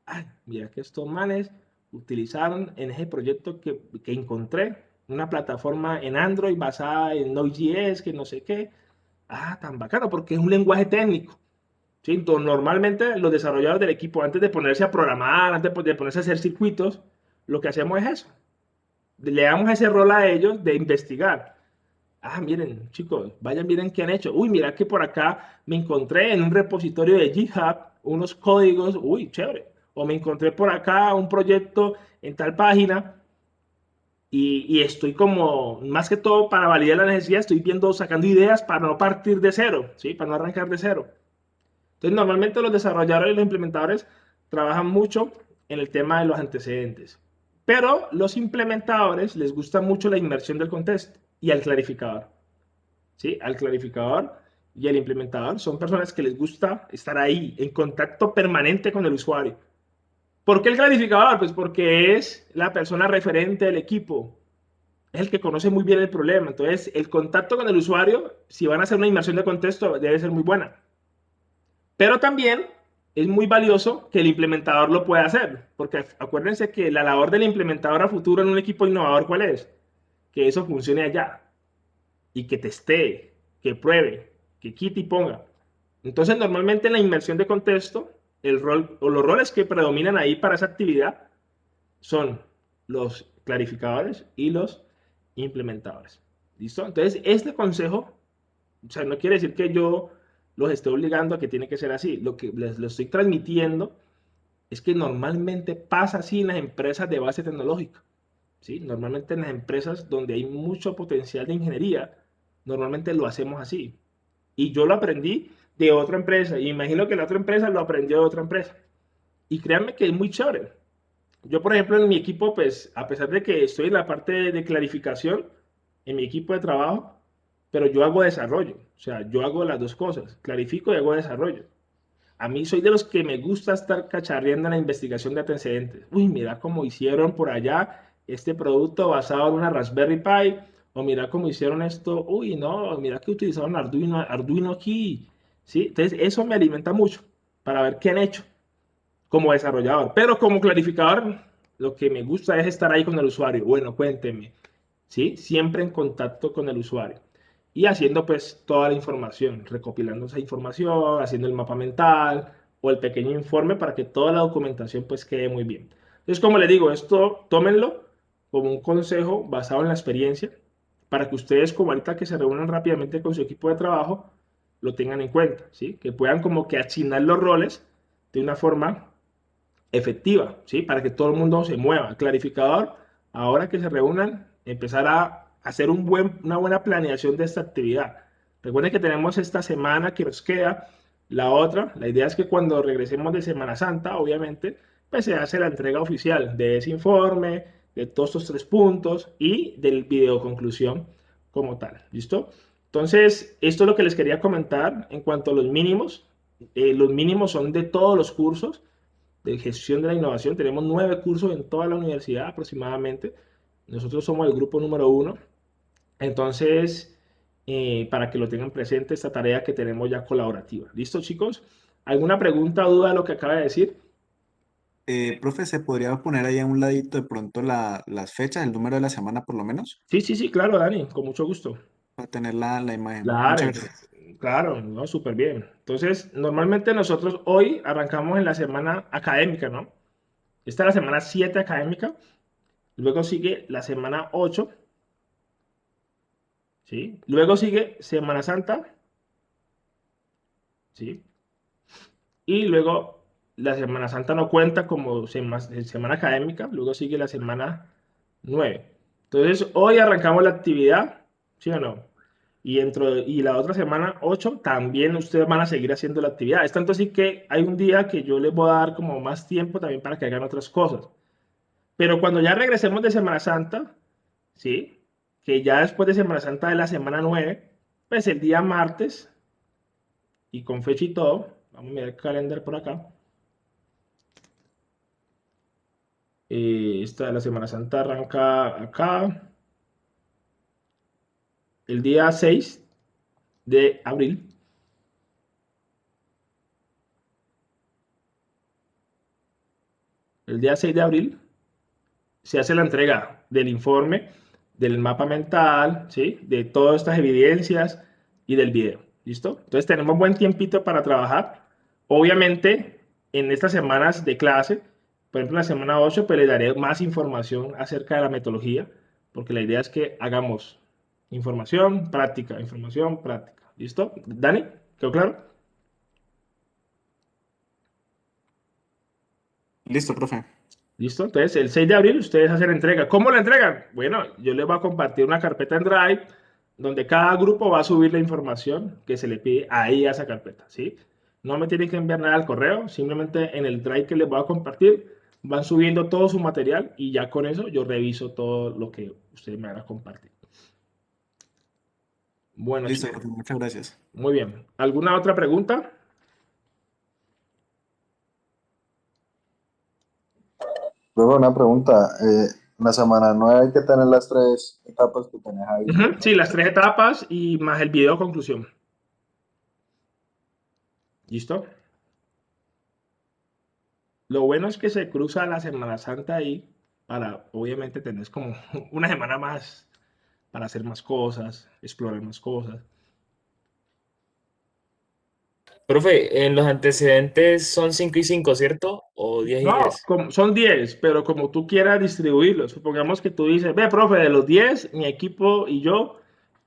Ay, mira que estos manes utilizaron en ese proyecto que encontré una plataforma en Android basada en Node.js, que no sé qué. Ah, tan bacano, porque es un lenguaje técnico. ¿Sí? Entonces, normalmente los desarrolladores del equipo, antes de ponerse a programar, antes de ponerse a hacer circuitos, lo que hacemos es eso. Le damos ese rol a ellos de investigar. Ah, miren, chicos, vayan, miren qué han hecho. Uy, mira que por acá me encontré en un repositorio de GitHub unos códigos, uy, chévere. O me encontré por acá un proyecto en tal página y estoy como, más que todo para validar la necesidad, estoy viendo, sacando ideas para no partir de cero, ¿sí? Para no arrancar de cero. Entonces, normalmente los desarrolladores y los implementadores trabajan mucho en el tema de los antecedentes. Pero los implementadores les gusta mucho la inmersión del contexto y el clarificador. ¿Sí? Al clarificador y el implementador son personas que les gusta estar ahí, en contacto permanente con el usuario. ¿Por qué el clarificador? Pues porque es la persona referente del equipo, es el que conoce muy bien el problema. Entonces, el contacto con el usuario, si van a hacer una inmersión de contexto, debe ser muy buena. Pero también es muy valioso que el implementador lo pueda hacer, porque acuérdense que la labor del implementador a futuro en un equipo innovador, ¿cuál es? Que eso funcione allá y que testee, que pruebe, que quite y ponga. Entonces, normalmente en la inmersión de contexto, el rol o los roles que predominan ahí para esa actividad son los clarificadores y los implementadores. ¿Listo? Entonces, este consejo, o sea, no quiere decir que yo los esté obligando a que tiene que ser así. Lo que les lo estoy transmitiendo es que normalmente pasa así en las empresas de base tecnológica. ¿Sí? Normalmente en las empresas donde hay mucho potencial de ingeniería, normalmente lo hacemos así. Y yo lo aprendí de otra empresa y imagino que la otra empresa lo aprendió de otra empresa. Y créanme que es muy chévere. Yo, por ejemplo, en mi equipo, pues, a pesar de que estoy en la parte de clarificación, en mi equipo de trabajo, pero yo hago desarrollo. O sea, yo hago las dos cosas, clarifico y hago desarrollo. A mí soy de los que me gusta estar cacharreando en la investigación de antecedentes. Uy, mira cómo hicieron por allá este producto basado en una Raspberry Pi, o mira cómo hicieron esto. Uy, no, mira que utilizaron Arduino aquí. ¿Sí? Entonces, eso me alimenta mucho para ver qué han hecho como desarrollador. Pero como clarificador, lo que me gusta es estar ahí con el usuario. Bueno, cuénteme. ¿Sí? Siempre en contacto con el usuario. Y haciendo pues toda la información, recopilando esa información, haciendo el mapa mental o el pequeño informe para que toda la documentación pues quede muy bien. Entonces, como les digo, esto tómenlo como un consejo basado en la experiencia para que ustedes como ahorita que se reúnan rápidamente con su equipo de trabajo, lo tengan en cuenta, ¿sí? Que puedan como que asignar los roles de una forma efectiva, ¿sí? Para que todo el mundo se mueva. Clarificador, ahora que se reúnan, empezar a hacer una buena planeación de esta actividad. Recuerden que tenemos esta semana que nos queda, la otra, la idea es que cuando regresemos de Semana Santa, obviamente, pues se hace la entrega oficial de ese informe, de todos estos 3 puntos y del video conclusión como tal, ¿listo? Entonces, esto es lo que les quería comentar en cuanto a los mínimos. Los mínimos son de todos los cursos de gestión de la innovación. Tenemos 9 cursos en toda la universidad aproximadamente. Nosotros somos el grupo número 1. Entonces, para que lo tengan presente, esta tarea que tenemos ya colaborativa. ¿Listo, chicos? ¿Alguna pregunta o duda de lo que acaba de decir? Profe, ¿se podría poner ahí a un ladito de pronto las fechas, el número de la semana por lo menos? Sí, sí, sí, claro, Dani, con mucho gusto. Para tener la imagen. Claro, Muchas gracias. claro, no, súper bien. Entonces, normalmente nosotros hoy arrancamos en la semana académica, ¿no? Esta es la semana 7 académica, luego sigue la semana 8, ¿sí? Luego sigue Semana Santa, ¿sí? Y luego la Semana Santa no cuenta como semana académica, luego sigue la semana 9. Entonces, hoy arrancamos la actividad, ¿sí o no? Y la otra semana 8 también ustedes van a seguir haciendo la actividad. Es tanto así que hay un día que yo les voy a dar como más tiempo también para que hagan otras cosas. Pero cuando ya regresemos de Semana Santa, ¿sí? Que ya después de Semana Santa de la semana 9, pues el día martes, y con fecha y todo, vamos a mirar el calendario por acá. La Semana Santa arranca acá el día 6 de abril. El día 6 de abril se hace la entrega del informe, del mapa mental, ¿sí? De todas estas evidencias y del video. ¿Listo? Entonces tenemos buen tiempito para trabajar. Obviamente, en estas semanas de clase, por ejemplo, en la semana 8, pues les daré más información acerca de la metodología, porque la idea es que hagamos información, práctica, información, práctica. ¿Listo? Dani, ¿quedó claro? Listo, profe. ¿Listo? Entonces, el 6 de abril ustedes hacen la entrega. ¿Cómo la entregan? Bueno, yo les voy a compartir una carpeta en Drive donde cada grupo va a subir la información que se le pide ahí a esa carpeta, ¿sí? No me tienen que enviar nada al correo, simplemente en el Drive que les voy a compartir van subiendo todo su material y ya con eso yo reviso todo lo que ustedes me van a compartir. Bueno, Listo, chicos, profe. Muchas gracias. muy bien. ¿Alguna otra pregunta? Luego una pregunta, en la semana 9 hay que tener las 3 etapas que tenés ahí, Ujú, ¿cierto? sí, las 3 etapas y más el video conclusión. ¿Listo? Lo bueno es que se cruza la Semana Santa ahí para, obviamente, tener como una semana más para hacer más cosas, explorar más cosas. Profe, en los antecedentes son 5 y 5, ¿cierto? ¿O 10 y No, 10? son 10, pero como tú quieras distribuirlos. Supongamos que tú dices, ve, profe, de los 10, mi equipo y yo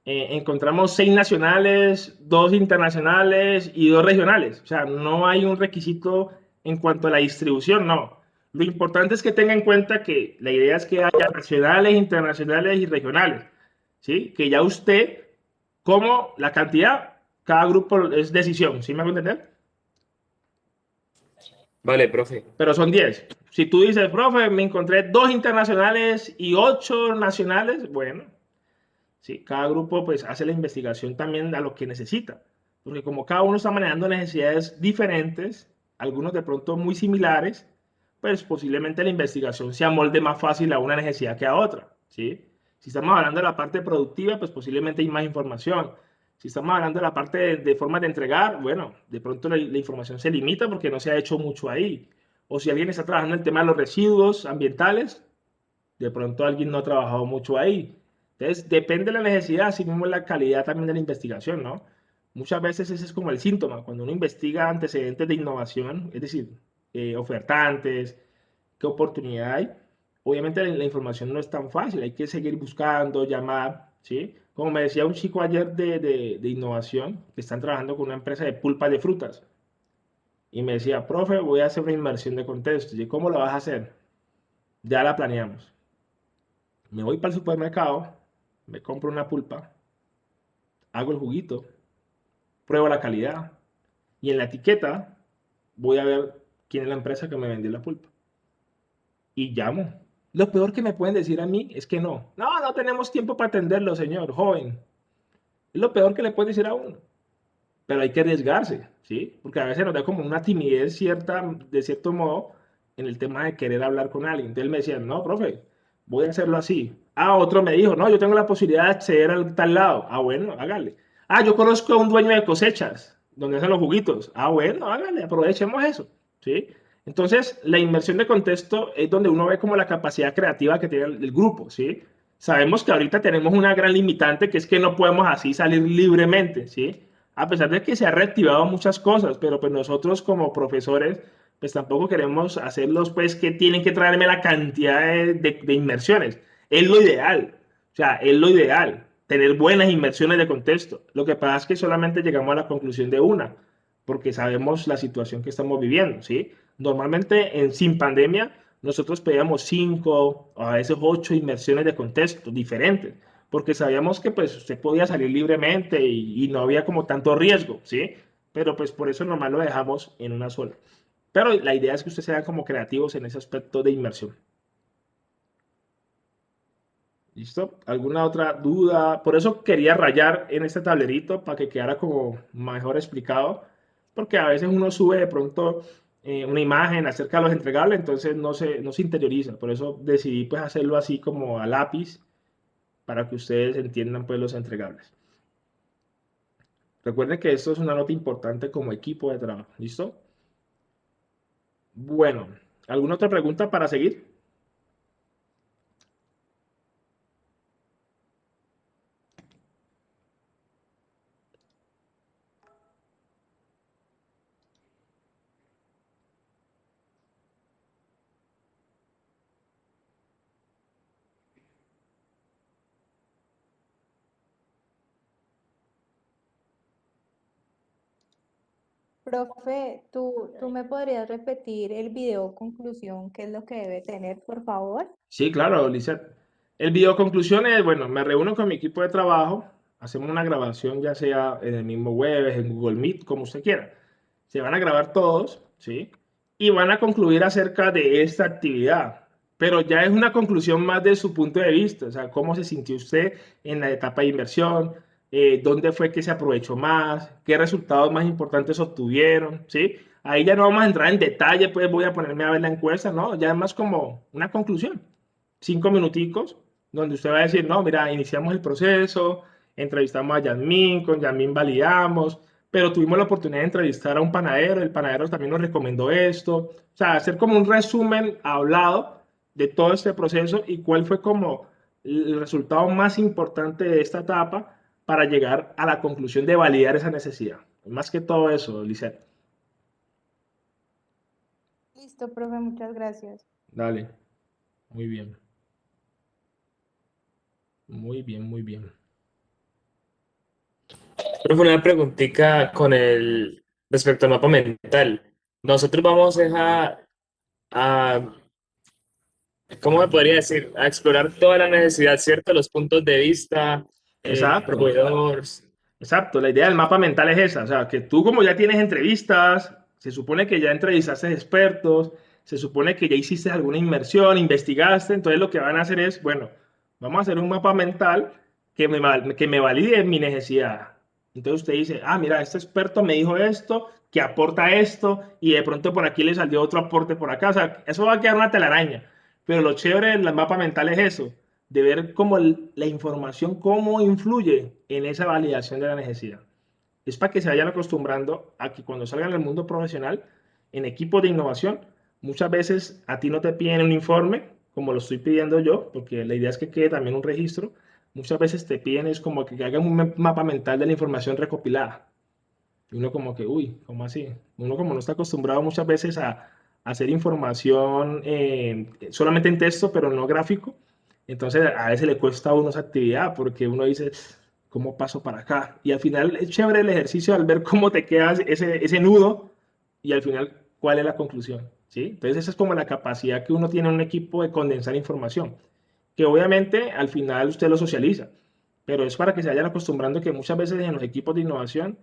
encontramos 6 nacionales, 2 internacionales y 2 regionales. O sea, no hay un requisito en cuanto a la distribución, no. Lo importante es que tenga en cuenta que la idea es que haya nacionales, internacionales y regionales, ¿sí? Que ya usted, como la cantidad, cada grupo es decisión, ¿sí me hago entender? Vale, profe. Pero son 10. Si tú dices, profe, me encontré 2 internacionales y 8 nacionales, bueno, sí, cada grupo pues hace la investigación también a lo que necesita, porque como cada uno está manejando necesidades diferentes, algunos de pronto muy similares, pues posiblemente la investigación se amolde más fácil a una necesidad que a otra, ¿sí? Si estamos hablando de la parte productiva, pues posiblemente hay más información. Si estamos hablando de la parte de formas de entregar, bueno, de pronto la información se limita porque no se ha hecho mucho ahí. O si alguien está trabajando en el tema de los residuos ambientales, de pronto alguien no ha trabajado mucho ahí. Entonces, depende de la necesidad, así mismo la calidad también de la investigación, ¿no? Muchas veces ese es como el síntoma, cuando uno investiga antecedentes de innovación, es decir, ofertantes, qué oportunidad hay. Obviamente la información no es tan fácil, hay que seguir buscando, llamar, ¿sí? Como me decía un chico ayer de innovación, que están trabajando con una empresa de pulpa de frutas, y me decía, profe, voy a hacer una inversión de contexto. Y ¿cómo lo vas a hacer? Ya la planeamos. Me voy para el supermercado, me compro una pulpa, hago el juguito, pruebo la calidad y en la etiqueta voy a ver quién es la empresa que me vendió la pulpa y llamo. Lo peor que me pueden decir a mí es que no. No, no tenemos tiempo para atenderlo, señor, joven. Es lo peor que le pueden decir a uno. Pero hay que arriesgarse, ¿sí? Porque a veces nos da como una timidez cierta, de cierto modo, en el tema de querer hablar con alguien. Entonces él me decía, no, profe, voy a hacerlo así. Ah, otro me dijo, no, yo tengo la posibilidad de acceder al tal lado. Ah, bueno, hágale. Ah, yo conozco a un dueño de cosechas, donde hacen los juguitos. Ah, bueno, hágale, aprovechemos eso, ¿sí? Entonces, la inmersión de contexto es donde uno ve como la capacidad creativa que tiene el grupo, ¿sí? Sabemos que ahorita tenemos una gran limitante que es que no podemos así salir libremente, ¿sí? A pesar de que se ha reactivado muchas cosas, pero pues nosotros como profesores, pues tampoco queremos hacerlos, pues que tienen que traerme la cantidad de inmersiones. Es lo ideal, o sea, es lo ideal, tener buenas inmersiones de contexto. Lo que pasa es que solamente llegamos a la conclusión de una, porque sabemos la situación que estamos viviendo, ¿sí? Normalmente sin pandemia, nosotros pedíamos 5, a veces 8 inmersiones de contexto diferentes porque sabíamos que pues usted podía salir libremente y no había como tanto riesgo, ¿sí? Pero pues por eso nomás lo dejamos en una sola. Pero la idea es que ustedes sean como creativos en ese aspecto de inmersión. ¿Listo? ¿Alguna otra duda? Por eso quería rayar en este tablerito para que quedara como mejor explicado, porque a veces uno sube de pronto una imagen acerca de los entregables, entonces no se interioriza. Por eso decidí pues hacerlo así como a lápiz para que ustedes entiendan pues los entregables. Recuerden que esto es una nota importante como equipo de trabajo. ¿Listo? Bueno, ¿alguna otra pregunta para seguir? Profe, ¿tú me podrías repetir el video conclusión, qué es lo que debe tener, por favor? Sí, claro, Lizeth. El video conclusión es, bueno, me reúno con mi equipo de trabajo, hacemos una grabación ya sea en el mismo web, en Google Meet, como usted quiera. Se van a grabar todos, ¿sí? Y van a concluir acerca de esta actividad. Pero ya es una conclusión más de su punto de vista, o sea, cómo se sintió usted en la etapa de inversión, dónde fue que se aprovechó más, qué resultados más importantes obtuvieron, ¿sí? Ahí ya no vamos a entrar en detalle, pues voy a ponerme a ver la encuesta, ¿no? Ya es más como una conclusión. 5 minuticos, donde usted va a decir, no, mira, iniciamos el proceso, entrevistamos a Yasmín, con Yasmín validamos, pero tuvimos la oportunidad de entrevistar a un panadero, el panadero también nos recomendó esto, o sea, hacer como un resumen hablado de todo este proceso y cuál fue como el resultado más importante de esta etapa para llegar a la conclusión de validar esa necesidad. Más que todo eso, Lisette. Listo, profe, muchas gracias. Dale, muy bien, muy bien, muy bien. Profe, una preguntita con el respecto al mapa mental. Nosotros vamos a ¿cómo me podría decir? A explorar toda la necesidad, ¿cierto? Los puntos de vista, Exacto. proveedores. Exacto, la idea del mapa mental es esa, o sea, que tú como ya tienes entrevistas, se supone que ya entrevistaste expertos, se supone que ya hiciste alguna inmersión, investigaste, entonces lo que van a hacer es, bueno, vamos a hacer un mapa mental que me valide mi necesidad. Entonces usted dice, ah, mira, este experto me dijo esto, que aporta esto, y de pronto por aquí le salió otro aporte por acá. O sea, eso va a quedar una telaraña. Pero lo chévere del mapa mental es eso, de ver cómo la información, cómo influye en esa validación de la necesidad. Es para que se vayan acostumbrando a que cuando salgan al mundo profesional, en equipos de innovación, muchas veces a ti no te piden un informe, como lo estoy pidiendo yo, porque la idea es que quede también un registro. Muchas veces te piden es como que hagan un mapa mental de la información recopilada. Y uno como que, uy, ¿cómo así? Uno como no está acostumbrado muchas veces a hacer información solamente en texto, pero no gráfico. Entonces a veces le cuesta a uno esa actividad porque uno dice, ¿cómo paso para acá? Y al final es chévere el ejercicio al ver cómo te queda ese nudo y al final cuál es la conclusión, ¿sí? Entonces esa es como la capacidad que uno tiene en un equipo de condensar información, que obviamente al final usted lo socializa, pero es para que se vayan acostumbrando que muchas veces en los equipos de innovación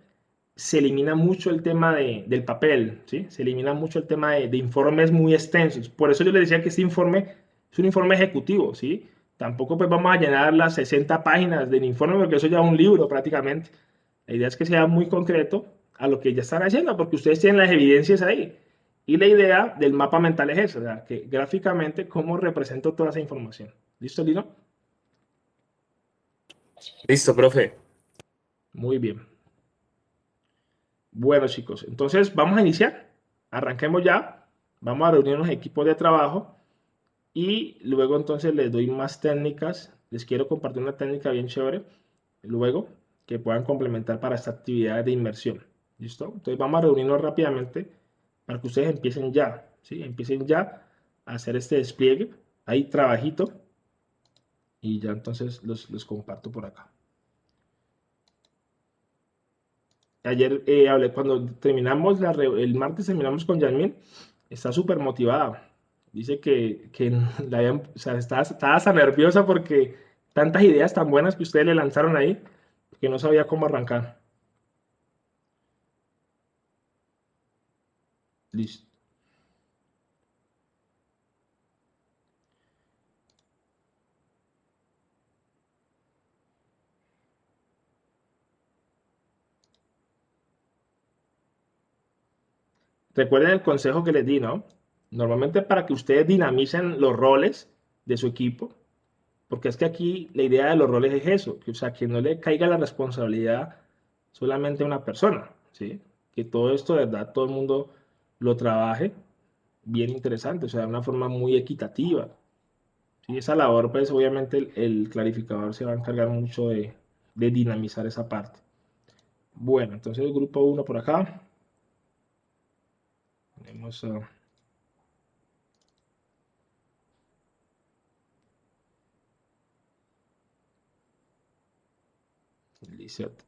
se elimina mucho el tema del papel, ¿sí? Se elimina mucho el tema de informes muy extensos. Por eso yo le decía que este informe es un informe ejecutivo, ¿sí? Tampoco pues vamos a llenar las 60 páginas del informe porque eso ya es un libro prácticamente. La idea es que sea muy concreto a lo que ya están haciendo porque ustedes tienen las evidencias ahí. Y la idea del mapa mental es eso, o sea, que gráficamente cómo represento toda esa información. ¿Listo, Lino? Listo, profe. Muy bien. Bueno, chicos, entonces vamos a iniciar. Arranquemos ya. Vamos a reunirnos en equipos de trabajo y luego entonces les doy más técnicas. Les quiero compartir una técnica bien chévere luego que puedan complementar para esta actividad de inmersión. ¿Listo? Entonces vamos a reunirnos rápidamente para que ustedes empiecen ya, ¿sí? Empiecen ya a hacer este despliegue. Hay trabajito y ya entonces los comparto por acá. Ayer hablé, cuando terminamos, el martes terminamos con Yasmin, está súper motivada. Dice que o sea, estaba hasta nerviosa porque tantas ideas tan buenas que ustedes le lanzaron ahí, que no sabía cómo arrancar. Listo. Recuerden el consejo que les di, ¿no? Normalmente para que ustedes dinamicen los roles de su equipo, porque es que aquí la idea de los roles es eso, que, o sea, que no le caiga la responsabilidad solamente a una persona, ¿sí? Que todo esto, de verdad, todo el mundo lo trabaje bien interesante, o sea, de una forma muy equitativa. ¿Sí? Esa labor, pues obviamente el clarificador se va a encargar mucho de dinamizar esa parte. Bueno, entonces el grupo uno por acá. Tenemos a Lisette.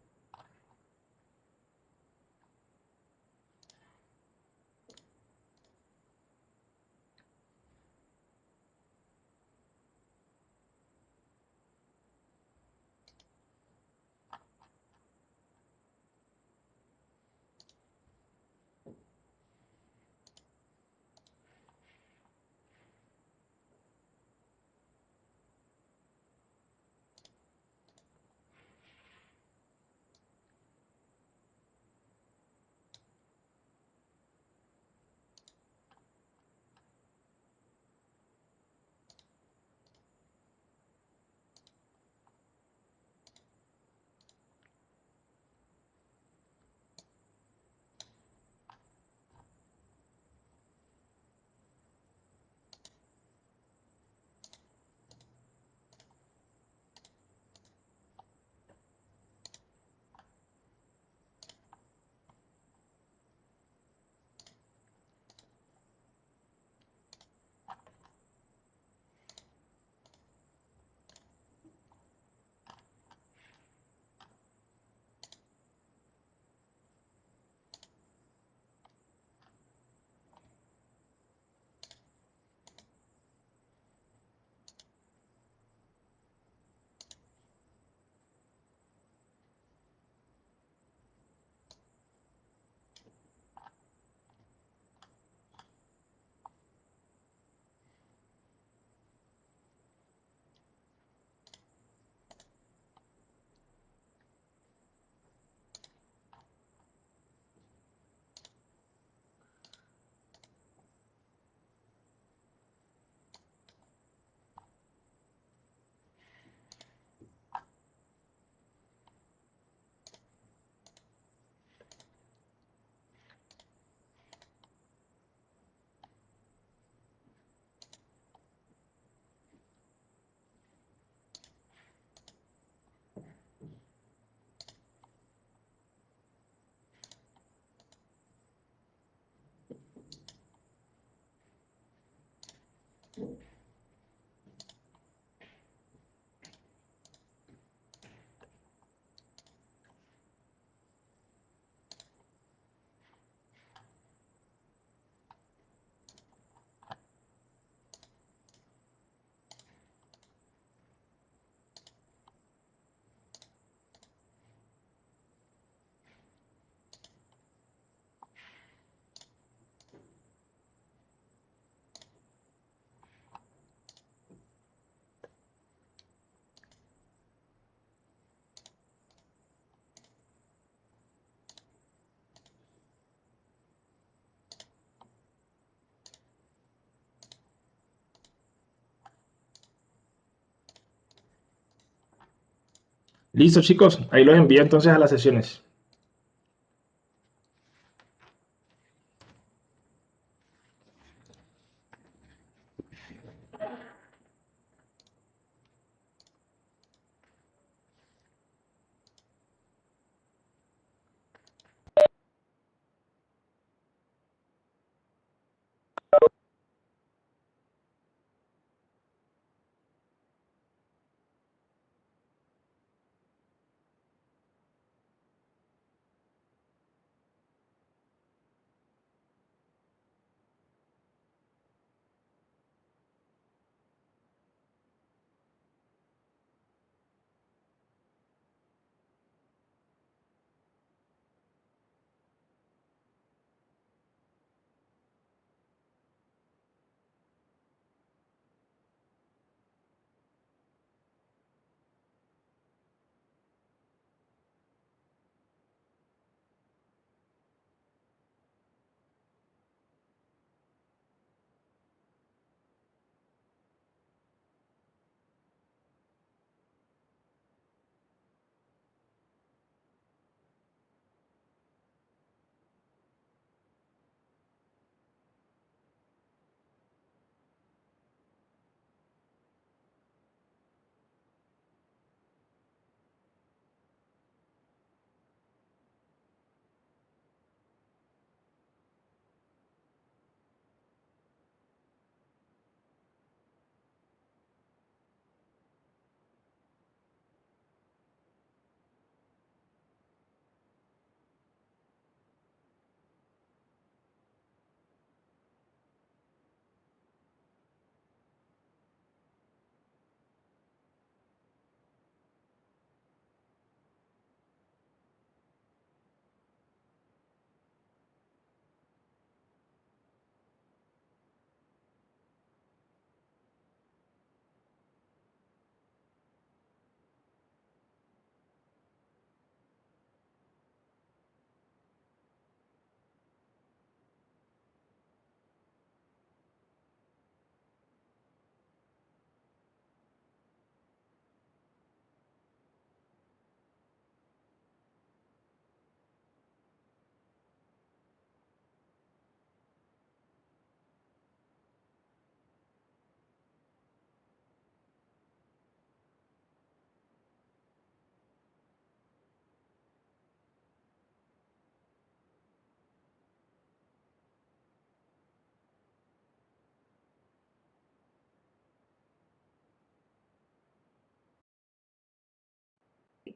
Listo, chicos, ahí los envío entonces a las sesiones.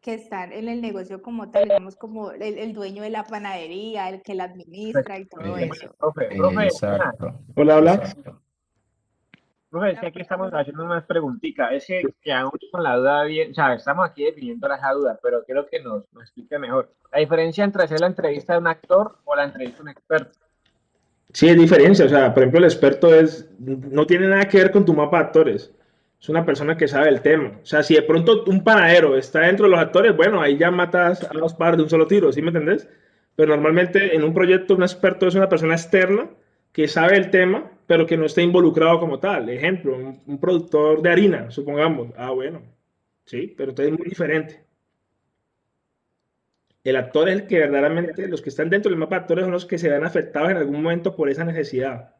Que están en el negocio como tal, digamos como el dueño de la panadería, el que la administra y todo eso. Profe, Exacto. Hola, hola. Exacto. profe, es que aquí estamos haciendo unas preguntitas. Es que quedamos con la duda bien, o sea, estamos aquí definiendo esa duda, pero quiero que nos explique mejor. La diferencia entre hacer la entrevista de un actor o la entrevista de un experto. Sí, hay diferencia. O sea, por ejemplo, el experto no tiene nada que ver con tu mapa de actores. Es una persona que sabe el tema. O sea, si de pronto un panadero está dentro de los actores, bueno, ahí ya matas a los pares de un solo tiro, ¿sí me entendés? Pero normalmente en un proyecto un experto es una persona externa que sabe el tema, pero que no está involucrado como tal. Ejemplo, un productor de harina, supongamos. Ah, bueno, sí, pero entonces es muy diferente. El actor es el que verdaderamente, los que están dentro del mapa de actores son los que se ven afectados en algún momento por esa necesidad.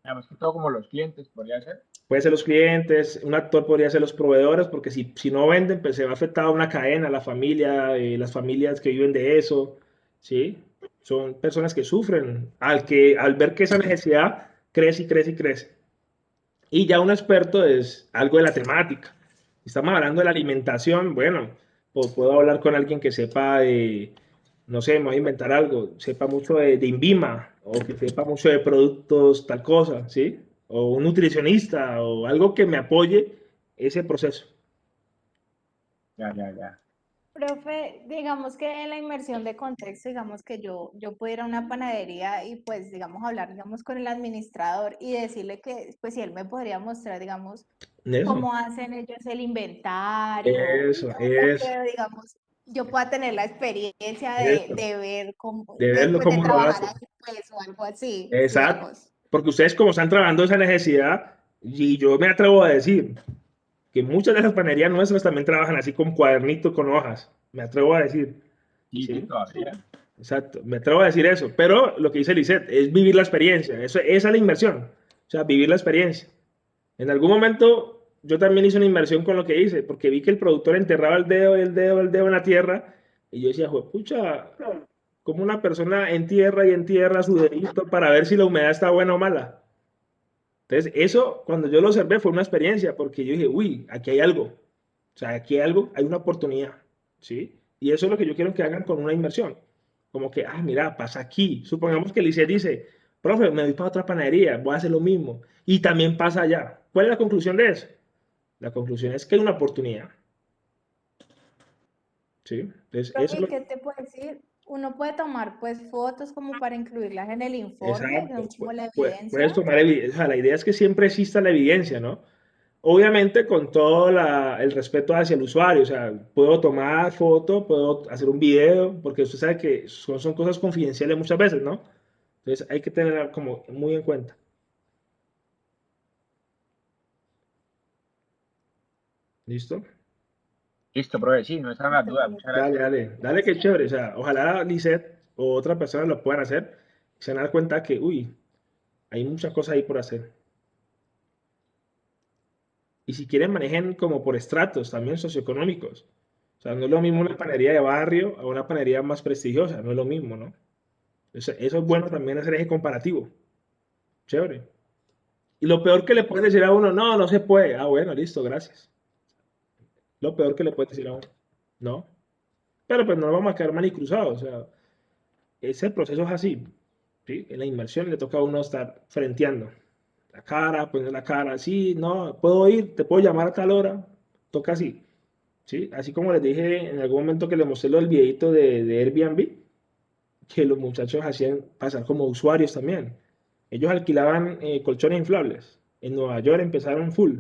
Además que todo como los clientes, podría ser. Puede ser los clientes, un actor podría ser los proveedores, porque si no venden, pues se va a afectar a una cadena, la familia, las familias que viven de eso, ¿sí? Son personas que sufren al ver que esa necesidad crece y crece y crece. Y ya un experto es algo de la temática. Estamos hablando de la alimentación, bueno, puedo hablar con alguien que sepa de, no sé, me voy a inventar algo, sepa mucho de INVIMA o que sepa mucho de productos, tal cosa, ¿sí? O un nutricionista o algo que me apoye ese proceso. Ya. Profe, digamos que en la inmersión de contexto, digamos que yo puedo ir a una panadería y pues, digamos, hablar, digamos, con el administrador y decirle que, pues, si él me podría mostrar, digamos, Eso, cómo hacen ellos el inventario, o eso, que, digamos, yo pueda tener la experiencia eso, de ver cómo, de verlo pues, de cómo lo trabajar hace. ahí, pues, o algo así, Exacto. digamos. Porque ustedes como están trabajando esa necesidad, y yo me atrevo a decir que muchas de las panerías nuestras también trabajan así con cuadernitos, con hojas. Me atrevo a decir, Sí, ¿sí? todavía. Exacto, me atrevo a decir eso. Pero lo que dice Lisette es vivir la experiencia. Esa es la inversión. O sea, vivir la experiencia. En algún momento yo también hice una inversión con lo que hice, porque vi que el productor enterraba el dedo en la tierra, y yo decía, pucha, como una persona entierra su dedito para ver si la humedad está buena o mala. Entonces, eso, cuando yo lo observé, fue una experiencia, porque yo dije, uy, aquí hay algo. O sea, aquí hay algo, hay una oportunidad, ¿sí? Y eso es lo que yo quiero que hagan con una inversión. Como que, mira, pasa aquí. Supongamos que Lice dice, profe, me voy para otra panadería, voy a hacer lo mismo. Y también pasa allá. ¿Cuál es la conclusión de eso? La conclusión es que hay una oportunidad, ¿sí? Entonces, eso es Profe, lo ¿qué te puedo decir? Uno puede tomar, pues, fotos como para incluirlas en el informe, exacto. como la Puedes evidencia. tomar evidencia. O sea, la idea es que siempre exista la evidencia, ¿no? Obviamente con todo el respeto hacia el usuario, o sea, puedo tomar foto, puedo hacer un video, porque usted sabe que son cosas confidenciales muchas veces, ¿no? Entonces hay que tener como muy en cuenta. ¿Listo? Listo, profe, sí, no están las Listo, dudas. Muchas Dale, gracias. dale, dale, qué chévere. O sea, ojalá Lisette o otra persona lo puedan hacer y se van a dar cuenta que, uy, hay muchas cosas ahí por hacer. Y si quieren, manejen como por estratos también socioeconómicos. O sea, no es lo mismo una panadería de barrio a una panadería más prestigiosa, no es lo mismo, ¿no? Eso es bueno también hacer ese comparativo. Chévere. Y lo peor que le puedes decir a uno, no, no se puede. Bueno, listo, gracias. Lo peor que le puedes decir a uno, no. Pero pues no nos vamos a quedar mal y cruzados. O sea, ese proceso es así. ¿Sí? En la inmersión le toca a uno estar frenteando. La cara, poner la cara, sí, no, puedo ir, te puedo llamar a tal hora. Toca así. ¿Sí? Así como les dije en algún momento que les mostré lo del videito de Airbnb, que los muchachos hacían pasar como usuarios también. Ellos alquilaban colchones inflables. En Nueva York empezaron full.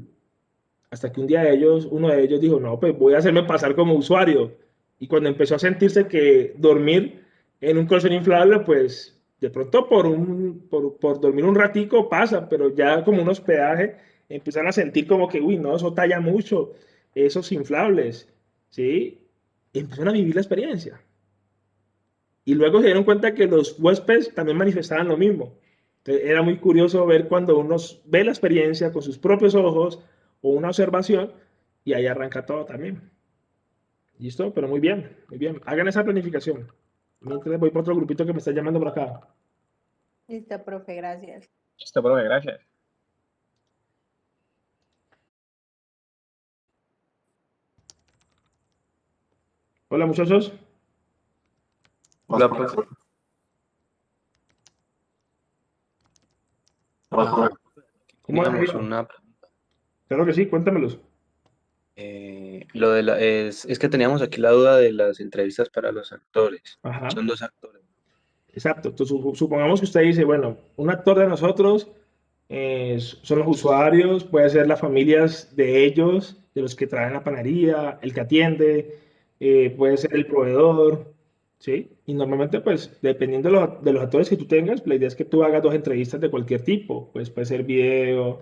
Hasta que un día uno de ellos dijo, no, pues voy a hacerme pasar como usuario. Y cuando empezó a sentirse que dormir en un colchón inflable, pues de pronto por dormir un ratico pasa, pero ya como un hospedaje empiezan a sentir como que, uy, no, eso talla mucho, esos inflables, ¿sí? Y empezaron a vivir la experiencia. Y luego se dieron cuenta que los huéspedes también manifestaban lo mismo. Entonces, era muy curioso ver cuando uno ve la experiencia con sus propios ojos o una observación y ahí arranca todo también. ¿Listo? Pero muy bien, muy bien. Hagan esa planificación. Mientras voy por otro grupito que me está llamando por acá. Listo, profe, gracias. Listo, profe, gracias. Hola muchachos. Más Hola, profe. profe. Más profe. ¿Cómo han Teníamos ido? una, Claro que sí, cuéntamelos. lo de es que teníamos aquí la duda de las entrevistas para los actores. Ajá. Son dos actores. Exacto. Entonces, supongamos que usted dice, bueno, un actor de nosotros son los usuarios, puede ser las familias de ellos, de los que traen la panadería, el que atiende, puede ser el proveedor, ¿sí? Y normalmente, pues, dependiendo de los actores que tú tengas, la idea es que tú hagas 2 entrevistas de cualquier tipo, pues puede ser video,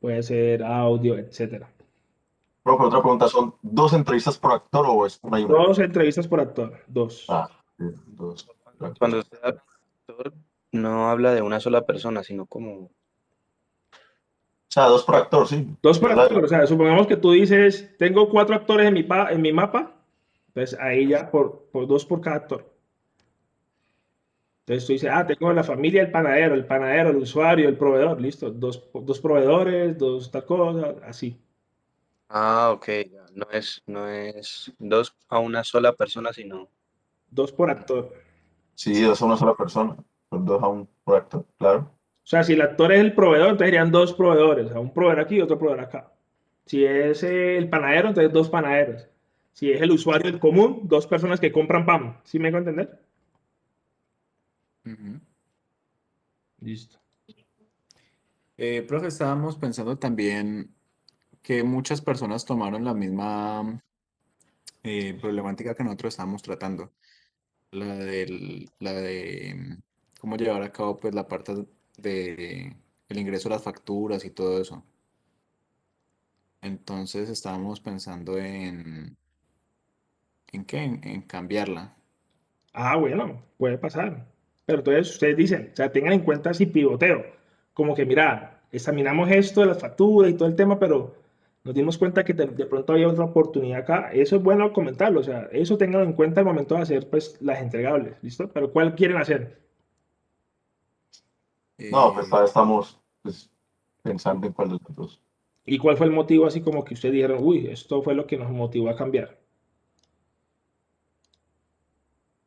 puede ser audio, etcétera. Profe, otra pregunta, ¿son 2 entrevistas por actor o es una y una? 2 entrevistas por actor, 2. Ah, sí, 2 por actor. Cuando usted actor no habla de una sola persona, sino como... O sea, 2 por actor, sí. 2 por Es la- actor, o sea, supongamos que tú dices, tengo 4 actores en mi mapa, entonces ahí ya por 2 por cada actor. Entonces tú dices, tengo la familia, el panadero, el usuario, el proveedor, listo, dos proveedores, dos tal cosa, así, Ah, ok, ya. No es dos a una sola persona, sino. dos por actor. Sí, dos a una sola persona. Son dos a un proyecto, claro. O sea, si el actor es el proveedor, entonces serían dos proveedores, o sea, un proveedor aquí y otro proveedor acá. Si es el panadero, entonces dos panaderos. Si es el usuario el común, dos personas que compran pan. ¿Sí me hago entender? Ujú. Listo. Profe, estábamos pensando también que muchas personas tomaron la misma problemática que nosotros estábamos tratando, la de cómo llevar a cabo pues la parte de el ingreso de las facturas y todo eso. Entonces estábamos pensando ¿en qué? En cambiarla. Bueno, puede pasar. Pero entonces ustedes dicen, o sea, tengan en cuenta si pivoteo. Como que, mira, examinamos esto de las facturas y todo el tema, pero nos dimos cuenta que de pronto había otra oportunidad acá. Eso es bueno comentarlo, o sea, eso tengan en cuenta al momento de hacer pues las entregables, ¿listo? Pero ¿cuál quieren hacer? No, pues Eh, todavía estamos pues, pensando en cuál de los dos. ¿Y cuál fue el motivo así como que ustedes dijeron, uy, esto fue lo que nos motivó a cambiar?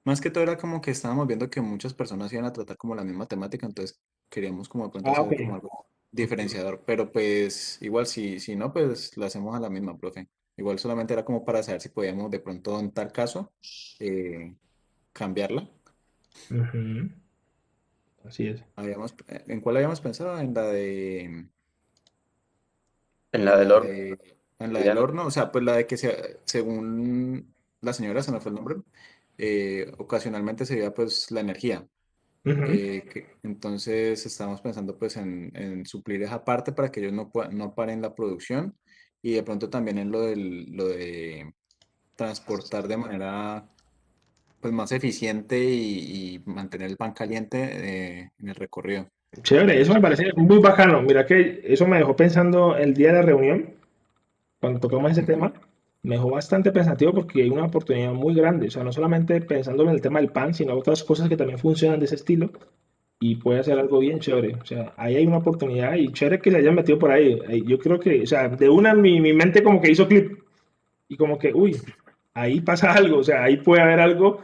Más que todo era como que estábamos viendo que muchas personas iban a tratar como la misma temática, entonces queríamos como de pronto Ok. hacer como algo Ok. diferenciador, pero pues igual si no, pues la hacemos a la misma, profe. Igual solamente era como para saber si podíamos de pronto en tal caso eh, cambiarla. Ujú. Así es. ¿En cuál habíamos pensado? En la En del la horno. de, en la Sería del horno, o sea, pues la de que según la señora, se me fue el nombre, ocasionalmente se veía pues la energía. Ujú. Entonces estamos pensando pues en suplir esa parte para que ellos no paren la producción y de pronto también en lo de transportar de manera pues más eficiente y mantener el pan caliente en el recorrido. Chévere, eso me parece muy bacano. Mira que eso me dejó pensando el día de la reunión, cuando tocamos ese Ujú. tema, me dejó bastante pensativo porque hay una oportunidad muy grande. O sea, no solamente pensando en el tema del pan, sino otras cosas que también funcionan de ese estilo y puede hacer algo bien chévere. O sea, ahí hay una oportunidad y chévere que se hayan metido por ahí. Yo creo que, o sea, de una mi mente como que hizo clip y como que, uy, ahí pasa algo, o sea, ahí puede haber algo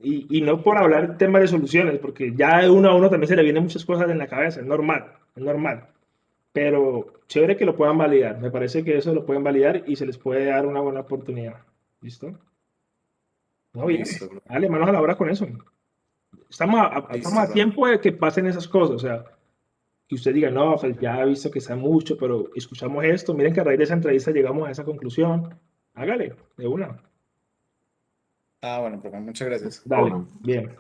y no por hablar temas de soluciones, porque ya de uno a uno también se le vienen muchas cosas en la cabeza, es normal, pero chévere que lo puedan validar, me parece que eso lo pueden validar y se les puede dar una buena oportunidad. ¿Listo? No, bien, Listo, bro. dale, manos a la obra con eso. Estamos Listo, a bro. tiempo de que pasen esas cosas, o sea, que usted diga, no, pues ya he visto que está mucho, pero escuchamos esto, miren que a raíz de esa entrevista llegamos a esa conclusión. Hágale, de una. Ah, bueno, profe, muchas gracias. Dale, bien.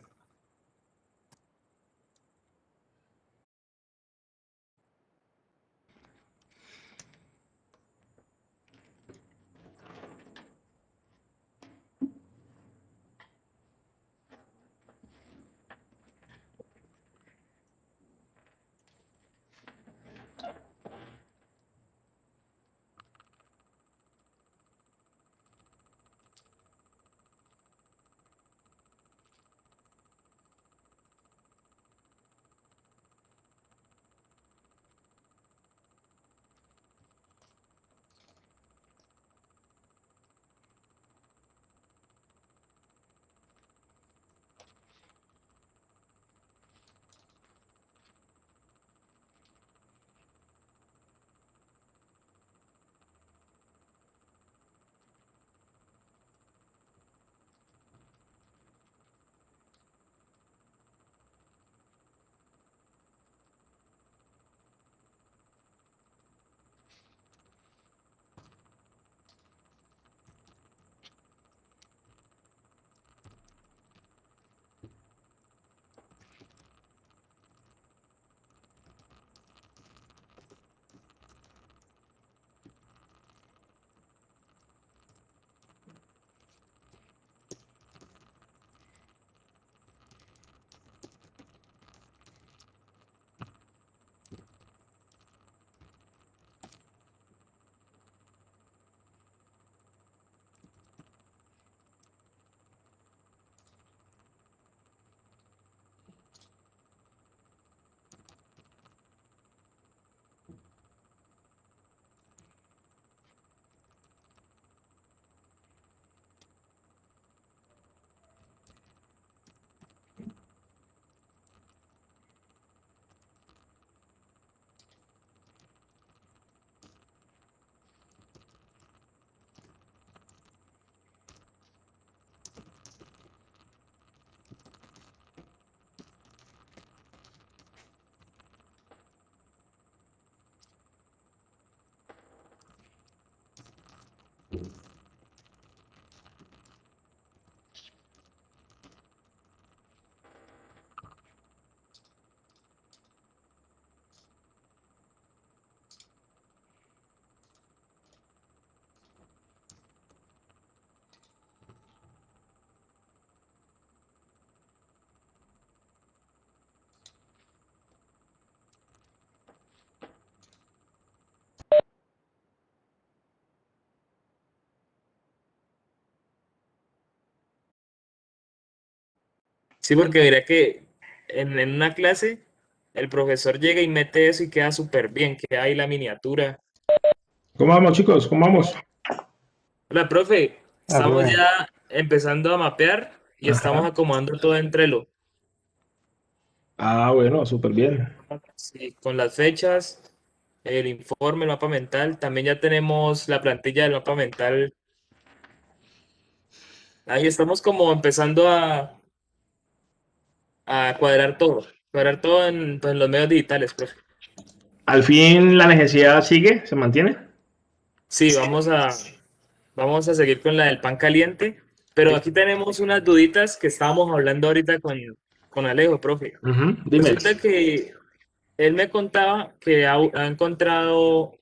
Sí, porque mira que en una clase el profesor llega y mete eso y queda súper bien, queda ahí la miniatura. ¿Cómo vamos, chicos? ¿Cómo vamos? Hola, profe, Ah, estamos profe. ya empezando a mapear y estamos Ajá. acomodando todo en Trello. Ah, bueno, súper bien. Sí, con las fechas, el informe, el mapa mental. También ya tenemos la plantilla del mapa mental. Ahí estamos como empezando a cuadrar todo en, pues, en los medios digitales, profe. Al fin la necesidad sigue, se mantiene. Sí, vamos a seguir con la del pan caliente, pero aquí tenemos unas duditas que estábamos hablando ahorita con Alejo, profe. Ujú, dime. Resulta que él me contaba que ha encontrado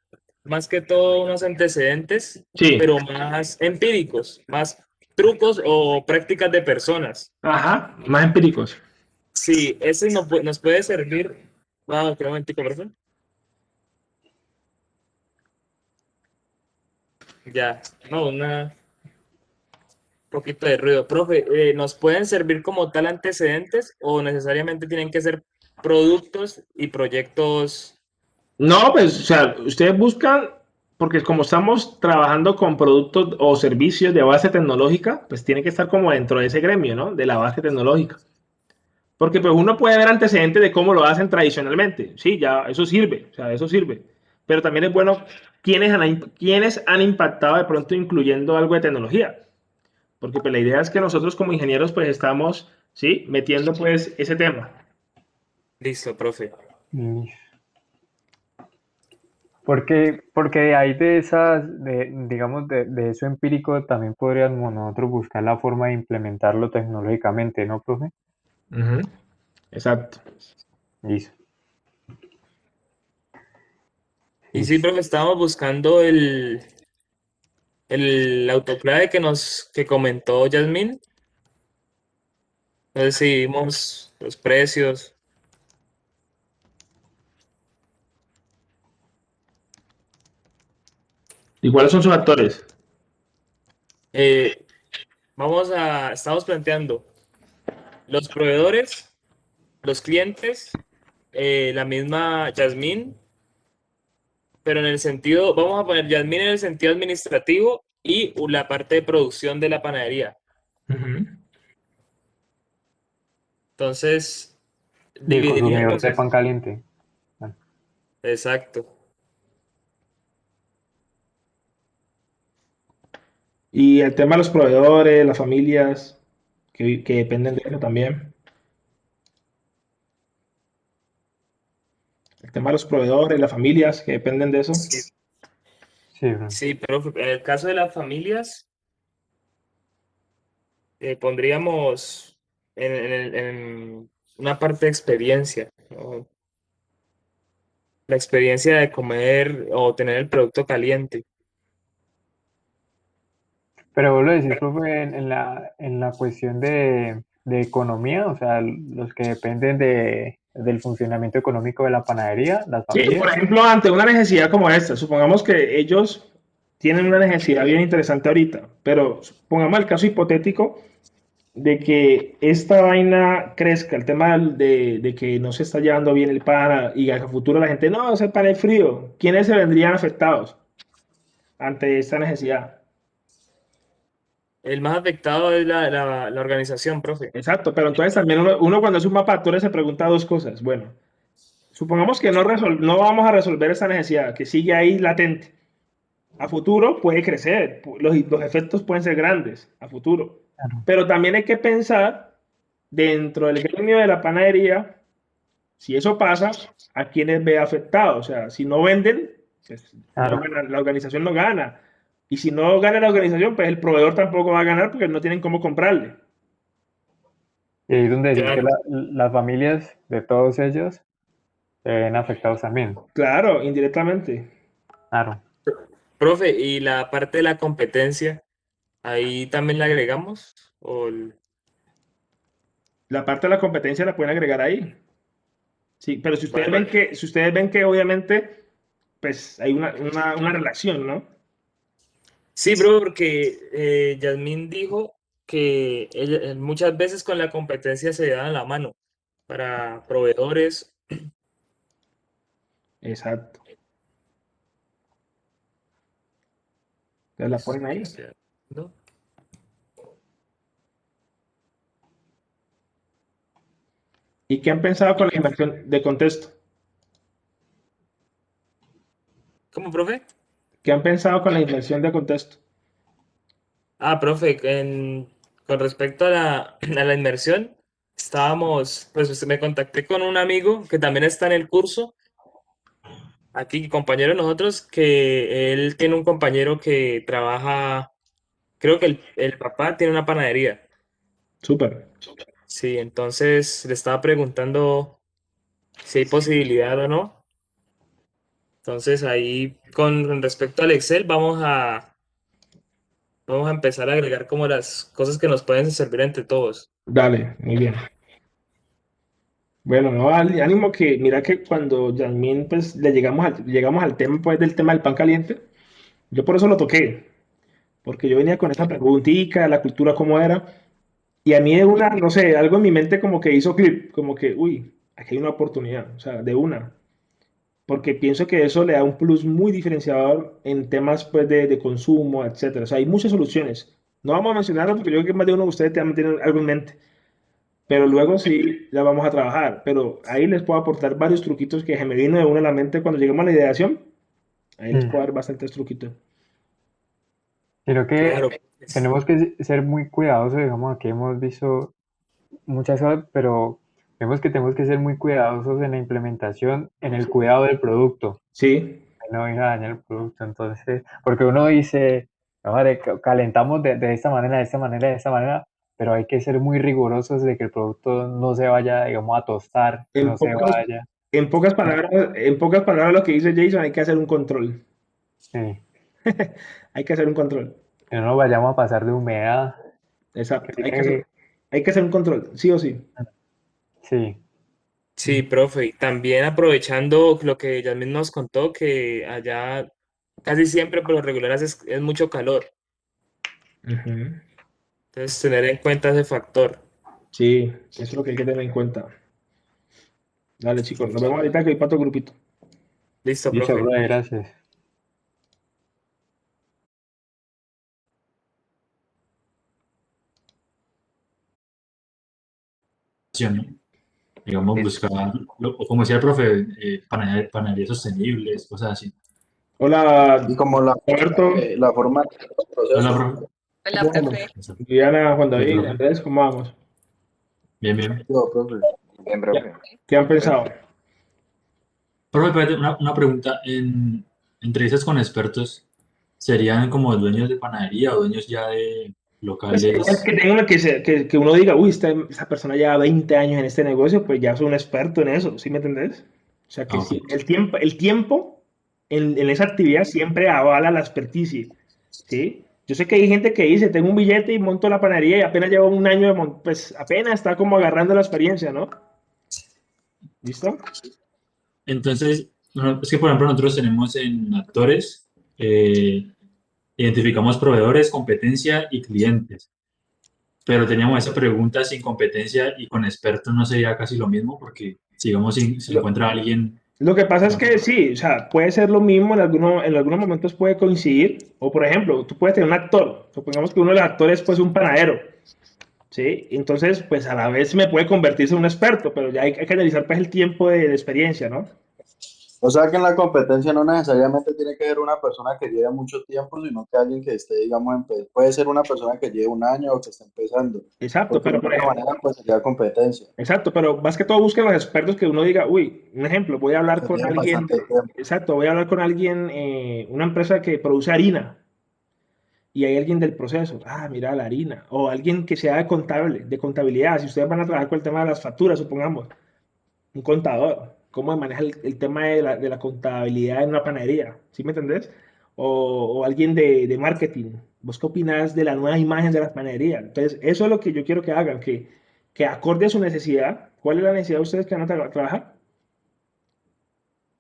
más que todo unos antecedentes, Sí. pero más empíricos, más trucos o prácticas de personas. Ajá, más empíricos. Sí, ese nos puede servir. Wow, qué momentico, profe. Ya, no, un poquito de ruido. Profe, ¿nos pueden servir como tal antecedentes o necesariamente tienen que ser productos y proyectos? No, pues, o sea, ustedes buscan, porque como estamos trabajando con productos o servicios de base tecnológica, pues tiene que estar como dentro de ese gremio, ¿no? De la base tecnológica. Porque pues uno puede ver antecedentes de cómo lo hacen tradicionalmente. Sí, ya, eso sirve, o sea, eso sirve. Pero también es bueno quiénes han impactado de pronto incluyendo algo de tecnología. Porque pues la idea es que nosotros como ingenieros pues estamos, ¿sí? Metiendo pues ese tema. Listo, profe. Listo. Porque de ahí de esas, digamos, de eso empírico también podríamos nosotros buscar la forma de implementarlo tecnológicamente, ¿no, profe? Ujú, exacto. Listo. Y sí, Listo. profe, estábamos buscando el autoclave que comentó Yasmín. Entonces, sí, vimos los precios. ¿Y cuáles son sus actores? Eh, estamos planteando los proveedores, los clientes, la misma Yasmín, pero en el sentido, vamos a poner Yasmín en el sentido administrativo y la parte de producción de la panadería. Ujú. Entonces, Y el consumidor dividiríamos de pan eso. caliente. Bueno, Exacto. Y el tema de los proveedores, las familias que dependen de eso también. El tema de los proveedores, las familias que dependen de eso. Sí, sí, profe. sí, pero en el caso de las familias, pondríamos en una parte de experiencia, ¿no? La experiencia de comer o tener el producto caliente. Pero vos lo decís, profe, en la cuestión de economía, o sea, los que dependen del funcionamiento económico de la panadería, las Sí, por familias. ejemplo, ante una necesidad como esta, supongamos que ellos tienen una necesidad bien interesante ahorita, pero pongamos el caso hipotético de que esta vaina crezca, el tema de que no se está llevando bien el pan y a futuro la gente, no, ese pan es frío. ¿Quiénes se vendrían afectados ante esta necesidad? El más afectado es la organización, profe. Exacto, pero entonces también uno cuando hace un mapa de actores se pregunta dos cosas. Bueno, supongamos que no vamos a resolver esa necesidad, que sigue ahí latente. A futuro puede crecer, los efectos pueden ser grandes a futuro. Claro, Pero también hay que pensar dentro del gremio de la panadería, si eso pasa, a quienes ve afectado. O sea, si no venden, pues no claro. gana, la organización no gana. Y si no gana la organización, pues el proveedor tampoco va a ganar porque no tienen cómo comprarle. Y ahí es donde decís que Claro. las familias de todos ellos se ven afectados también. Claro, indirectamente. Claro. Profe, y la parte de la competencia, ahí también la agregamos. La parte de la competencia la pueden agregar ahí. Sí, pero Vale. si ustedes ven que obviamente, pues hay una relación, ¿no? Sí, bro, porque Yasmín dijo que muchas veces con la competencia se dan la mano para proveedores. Exacto. ¿Te la ponen ahí? ¿No? ¿Y qué han pensado con la inversión de contexto? ¿Cómo, profe? ¿Qué han pensado con la inversión de contexto? Profe, con respecto a la inmersión, pues me contacté con un amigo que también está en el curso, aquí, compañero de nosotros, que él tiene un compañero que trabaja, creo que el papá tiene una panadería. Súper. Sí, entonces le estaba preguntando si hay posibilidad o no. Entonces ahí, con respecto al Excel, vamos a empezar a agregar como las cosas que nos pueden servir entre todos. Dale, muy bien. Bueno, no, ánimo que mira que cuando Yasmín pues llegamos al tema pues del tema del pan caliente, yo por eso lo toqué, porque yo venía con esa preguntita, la cultura cómo era, y a mí de una, no sé, algo en mi mente como que hizo clip, como que, uy, aquí hay una oportunidad, o sea, de una, porque pienso que eso le da un plus muy diferenciador en temas pues de consumo, etcétera. O sea, hay muchas soluciones. No vamos a mencionarlo porque yo creo que más de uno de ustedes también tiene algo en mente. Pero luego sí la vamos a trabajar. Pero ahí les puedo aportar varios truquitos que se me vino de una a la mente cuando llegamos a la ideación. Ahí les puedo dar bastantes truquitos. Creo Claro, que pues. tenemos que ser muy cuidadosos, digamos, aquí hemos visto muchas cosas, pero vemos que tenemos que ser muy cuidadosos en la implementación, en el cuidado del producto, Sí, que no ir a dañar el producto. Entonces, porque uno dice, no, vale, calentamos de esta manera, de esta manera, de esta manera, pero hay que ser muy rigurosos de que el producto no se vaya, digamos, a tostar, que en no se pocas, vaya. en pocas palabras lo que dice Jason, hay que hacer un control. Sí, Hay que hacer un control. que no nos vayamos a pasar de humedad. Exacto. Que, que- Hay que hacer un control, sí o sí. sí, Sí, profe, y también aprovechando lo que Yasmin nos contó, que allá casi siempre por lo regular es mucho calor. Ujú. Entonces, tener en cuenta ese factor. Sí, eso es lo que hay que tener en cuenta. Dale, chicos, nos vemos ahorita que hay para otro grupito. Listo, listo, profe. bro, gracias. ¿no? Digamos, buscar, o como decía el profe, panaderías sostenibles, cosas así. Hola, Y como Roberto, la forma de los Hola, procesos, profe. Hola, ¿cómo vamos? profe. Diana, Juan Bien, David, profe. Andrés, ¿cómo vamos? Bien, bien. digo, profe. Bien, ¿Qué, profe. qué han pensado? Profe, espérate, una pregunta. En entrevistas con expertos, ¿serían como dueños de panadería o dueños ya de Pues es locales? que tengo una que uno diga, uy, esta persona lleva 20 años en este negocio, pues ya soy un experto en eso, ¿sí me entendés? O sea que Ah, ok. sí, el tiempo en esa actividad siempre avala la experticia, ¿sí? Yo sé que hay gente que dice, tengo un billete y monto la panadería y apenas llevo un año pues apenas está como agarrando la experiencia, ¿no? ¿Listo? Entonces, bueno, es que por ejemplo nosotros tenemos en actores, eh, identificamos proveedores, competencia y clientes. Pero teníamos esa pregunta sin competencia y con expertos no sería casi lo mismo porque, digamos, si se Lo, encuentra alguien, lo que pasa es no, que sí, o sea, puede ser lo mismo, en algunos momentos puede coincidir, o por ejemplo, tú puedes tener un actor, supongamos que uno de los actores pues un panadero, ¿sí? Entonces, pues a la vez me puede convertirse en un experto, pero ya hay que analizar pues el tiempo de experiencia, ¿no? O sea que en la competencia no necesariamente tiene que ser una persona que lleve mucho tiempo, sino que alguien que esté, digamos, puede ser una persona que lleve un año o que esté empezando, Exacto, porque de pero por otra ejemplo, manera pues sería competencia, exacto, pero más que todo busquen los expertos que uno diga, uy, un ejemplo, voy a hablar que con tienen alguien, bastante tiempo. exacto, voy a hablar con alguien, una empresa que produce harina, y hay alguien del proceso, mira la harina, o alguien que sea de contable, de contabilidad, si ustedes van a trabajar con el tema de las facturas, supongamos, un contador, cómo maneja el tema de la contabilidad en una panadería, ¿sí me entendés? O alguien de marketing, ¿vos qué opinás de la nueva imagen de las panaderías? Entonces, eso es lo que yo quiero que hagan, que acorde a su necesidad, ¿cuál es la necesidad de ustedes que van a trabajar?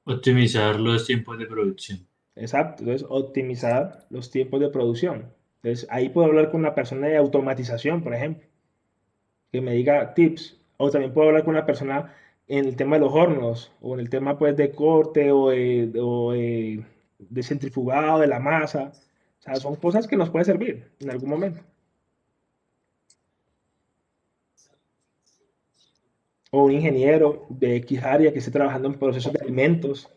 optimizar los tiempos de producción. Exacto, entonces optimizar los tiempos de producción. Entonces, ahí puedo hablar con una persona de automatización, por ejemplo, que me diga tips. O también puedo hablar con una persona en el tema de los hornos, o en el tema pues de corte, de centrifugado de la masa. O sea, son cosas que nos pueden servir en algún momento. O un ingeniero de X área que esté trabajando en procesos de alimentos,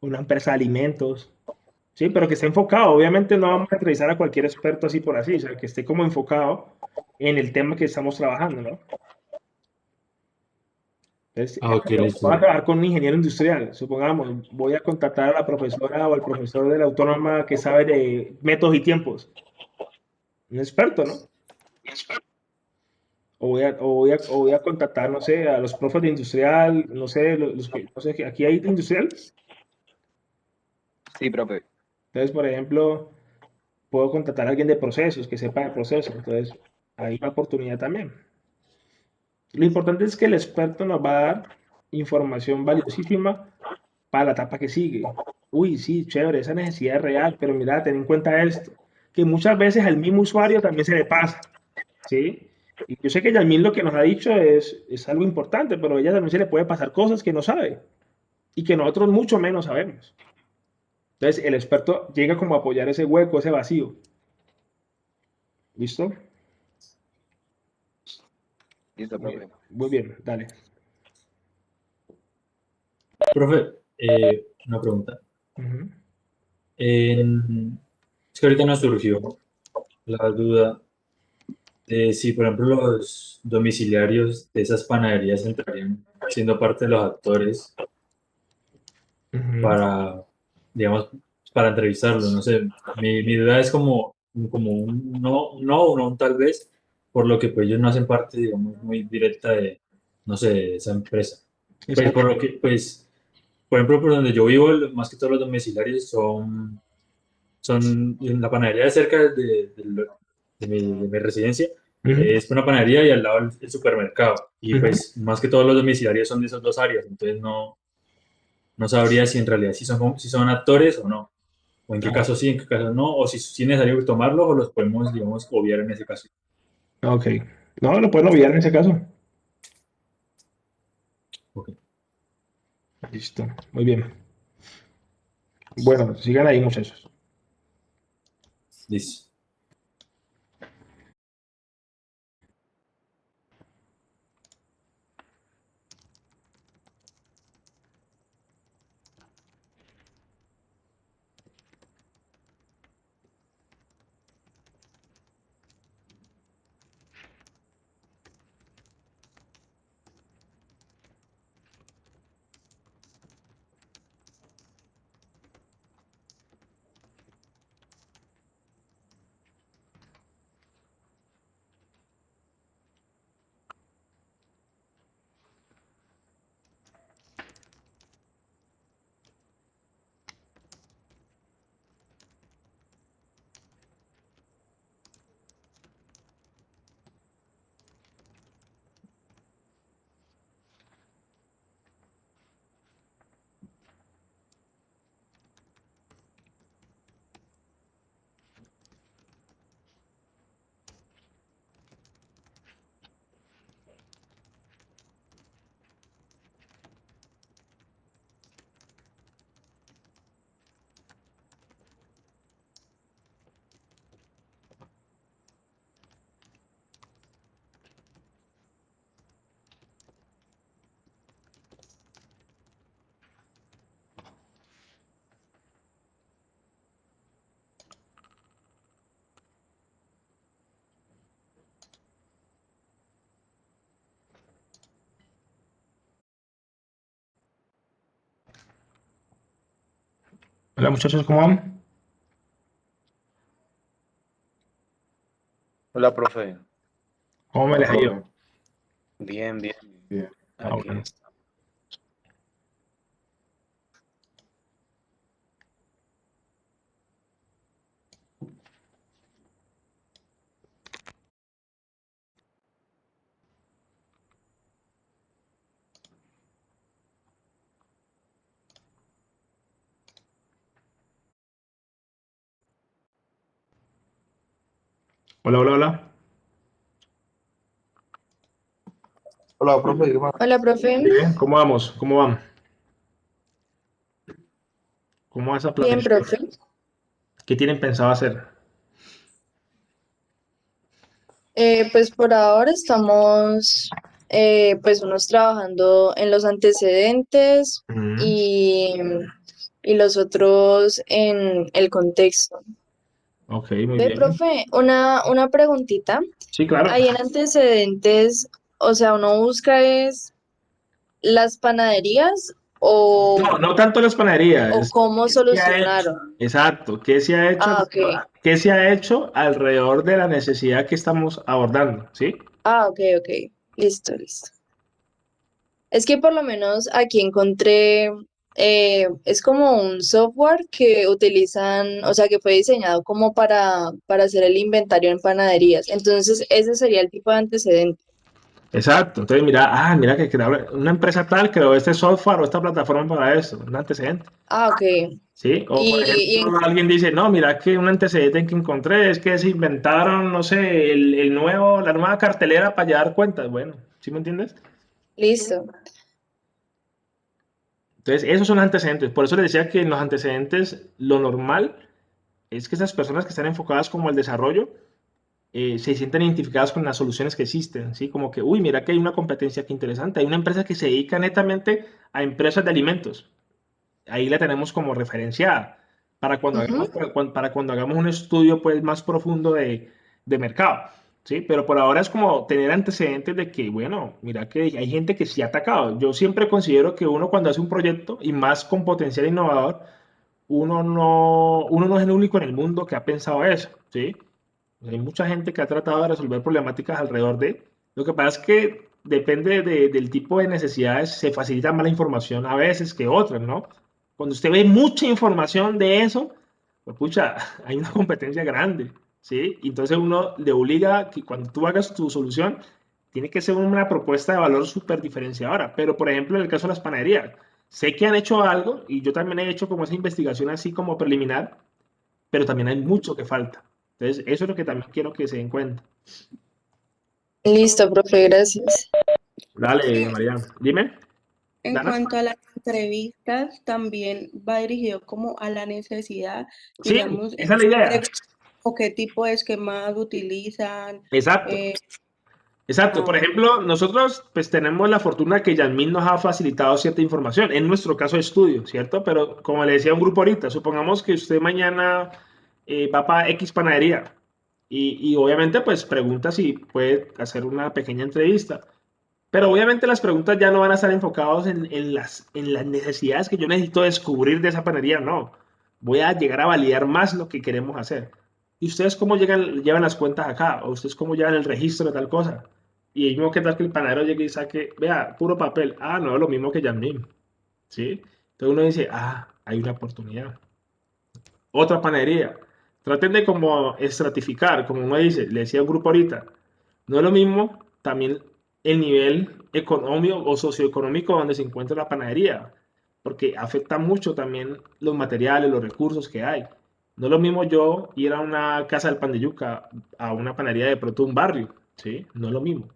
una empresa de alimentos. Sí, pero que esté enfocado. Obviamente no vamos a entrevistar a cualquier experto así por así, o sea, que esté como enfocado en el tema que estamos trabajando, ¿no? Entonces, Ah, ok, ejemplo, voy a listo. trabajar con un ingeniero industrial, supongamos, voy a contratar a la profesora o al profesor de la autónoma que sabe de métodos y tiempos, un experto, ¿no? O voy a contactar, no sé, a los profes de industrial, no sé, no sé, aquí hay de industrial. Sí, profe. Entonces, por ejemplo, puedo contratar a alguien de procesos, que sepa de procesos. Entonces, hay una oportunidad también. Lo importante es que el experto nos va a dar información valiosísima para la etapa que sigue. Uy, sí, chévere, esa necesidad es real, pero mira, ten en cuenta esto, que muchas veces al mismo usuario también se le pasa, ¿sí? Y yo sé que Yasmín lo que nos ha dicho es algo importante, pero a ella también se le puede pasar cosas que no sabe y que nosotros mucho menos sabemos. Entonces, el experto llega como a apoyar ese hueco, ese vacío. ¿Listo? Listo, profe. Muy bien, dale. Profe, una pregunta. Ujú, Es que ahorita nos surgió la duda de si, por ejemplo, los domiciliarios de esas panaderías entrarían siendo parte de los actores ujú. para, digamos, para entrevistarlos. No sé, mi duda es como un no, un tal vez, por lo que pues ellos no hacen parte, digamos, muy directa de, no sé, de esa empresa. Pues por Exacto. lo que, pues, por ejemplo, por donde yo vivo, más que todos los domiciliarios son en la panadería de cerca de mi residencia, Ujú, es una panadería y al lado el supermercado. Y ujú. pues más que todos los domiciliarios son de esas dos áreas, entonces no sabría si en realidad si son actores o no, o en qué caso sí, en qué caso no, o si es necesario tomarlos o los podemos, digamos, obviar en ese caso. Ok. No, lo pueden olvidar en ese caso. Ok, Listo. Muy bien. Bueno, sigan ahí, muchachos. listo. Hola, muchachos, ¿cómo van? Hola, profe. ¿Cómo me les ha ido? Bien, bien. Ah, Aquí. bueno. Hola, hola, hola. Hola, profe, Irma. Hola, profe. Bien, ¿cómo vamos? ¿Cómo van? ¿Cómo va esa Bien, planeación? profe. ¿Qué tienen pensado hacer? Pues por ahora estamos, pues unos trabajando en los antecedentes Mm, y, y los otros en el contexto. ok, muy Ve, bien. profe, una preguntita. Sí, claro. Ahí en antecedentes, o sea, uno busca es las panaderías No, no tanto las o panaderías. cómo ¿Qué se ha hecho? solucionaron. Exacto. ¿Qué se ha hecho? Ah, ok. ¿Qué se ha hecho alrededor de la necesidad que estamos abordando? ¿Sí? Ah, ok, ok. Listo, listo. Es que por lo menos aquí encontré, es como un software que utilizan, o sea, que fue diseñado como para hacer el inventario en panaderías. Entonces, ese sería el tipo de antecedente. Exacto. Entonces, mira que una empresa tal creó este software o esta plataforma para eso, un antecedente. Ah, ok. ¿Sí? O, por Y ejemplo, alguien dice, no, mira que un antecedente que encontré es que se inventaron, no sé, la nueva cartelera para llevar cuentas. Bueno, ¿sí me entiendes? listo. Entonces, esos son antecedentes. Por eso les decía que en los antecedentes lo normal es que esas personas que están enfocadas como al desarrollo se sienten identificadas con las soluciones que existen, ¿sí? Como que, uy, mira que hay una competencia que interesante. Hay una empresa que se dedica netamente a empresas de alimentos. Ahí la tenemos como referenciada Ujú. para cuando hagamos un estudio pues, más profundo de mercado. ¿Sí? Pero por ahora es como tener antecedentes de que, bueno, mira que hay gente que sí ha atacado. Yo siempre considero que uno cuando hace un proyecto y más con potencial innovador, uno no es el único en el mundo que ha pensado eso. ¿Sí? Hay mucha gente que ha tratado de resolver problemáticas alrededor de. Lo que pasa es que depende del tipo de necesidades, se facilita más la información a veces que otras, ¿no? Cuando usted ve mucha información de eso, pues pucha, hay una competencia grande, ¿sí? Y entonces uno le obliga a que cuando tú hagas tu solución, tiene que ser una propuesta de valor súper diferenciadora. Pero, por ejemplo, en el caso de las panaderías, sé que han hecho algo y yo también he hecho como esa investigación así como preliminar, pero también hay mucho que falta. Entonces, eso es lo que también quiero que se den cuenta. Listo, profe, gracias. Dale, María. Dime, En Dana. cuanto a las entrevistas, también va dirigido como a la necesidad, Sí, digamos, esa es la idea. o qué tipo de esquemas utilizan. Exacto. eh, Exacto. Por bueno, ejemplo, nosotros pues tenemos la fortuna que Yasmín nos ha facilitado cierta información, en nuestro caso de estudio, ¿cierto? Pero como le decía a un grupo ahorita, supongamos que usted mañana va para X panadería y obviamente pues pregunta si puede hacer una pequeña entrevista. Pero obviamente las preguntas ya no van a estar enfocadas en las necesidades que yo necesito descubrir de esa panadería, no. Voy a llegar a validar más lo que queremos hacer. ¿Y ustedes cómo llevan las cuentas acá? ¿O ustedes cómo llevan el registro de tal cosa? Y es mismo que tal que el panadero llegue y saque, vea, puro papel. Ah, no, lo mismo que Yasmín. ¿Sí? Entonces uno dice, ah, hay una oportunidad. Otra panadería. Traten de como estratificar, como uno dice, le decía al grupo ahorita, no es lo mismo también el nivel económico o socioeconómico donde se encuentra la panadería, porque afecta mucho también los materiales, los recursos que hay. No es lo mismo yo ir a una casa del pan de yuca, a una panadería de pronto un barrio, ¿sí? No es lo mismo.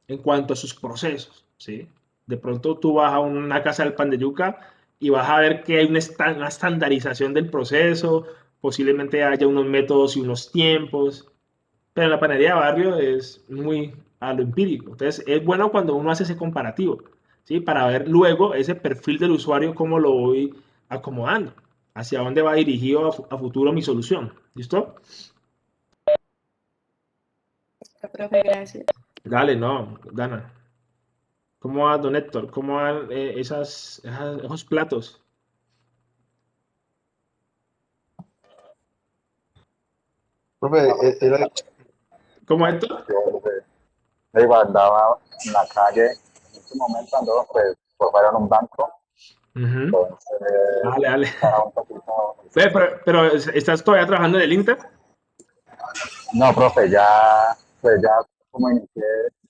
En cuanto a sus procesos, ¿sí? De pronto tú vas a una casa del pan de yuca y vas a ver que hay una estandarización del proceso, posiblemente haya unos métodos y unos tiempos, pero en la panadería de barrio es muy a lo empírico. Entonces, es bueno cuando uno hace ese comparativo, ¿sí? Para ver luego ese perfil del usuario, cómo lo voy acomodando, hacia dónde va dirigido a futuro mi solución. ¿Listo? profe, gracias. Dale, no, Dana. ¿Cómo va, don Héctor? ¿Cómo van esos platos? Profe, era ¿Cómo, Héctor? iba, andaba en la calle, en este momento ando pues por fuera en un banco, Ujú. entonces Dale, dale. estaba un poquito. Ve, pero, ¿estás todavía trabajando en el Inter? No, profe, ya, pues ya como inicié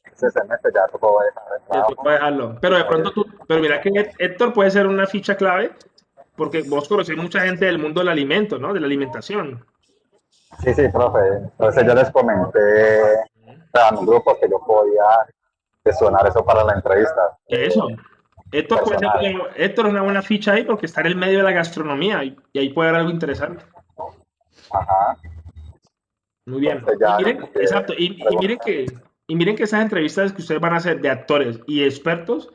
este semestre, ya tocó dejar el Ya tocó trabajo. dejarlo. Pero de pronto pero mira que Héctor puede ser una ficha clave, porque vos conocés mucha gente del mundo del alimento, ¿no? De la alimentación. Sí, profe. Entonces yo les comenté a mi grupo que yo podía gestionar eso para la entrevista Eso. Héctor puede ser personal. Héctor es una buena ficha ahí porque está en el medio de la gastronomía y ahí puede haber algo interesante. Ajá. Muy bien. Entonces Y ya miren, exacto. Y miren que esas entrevistas que ustedes van a hacer de actores y expertos,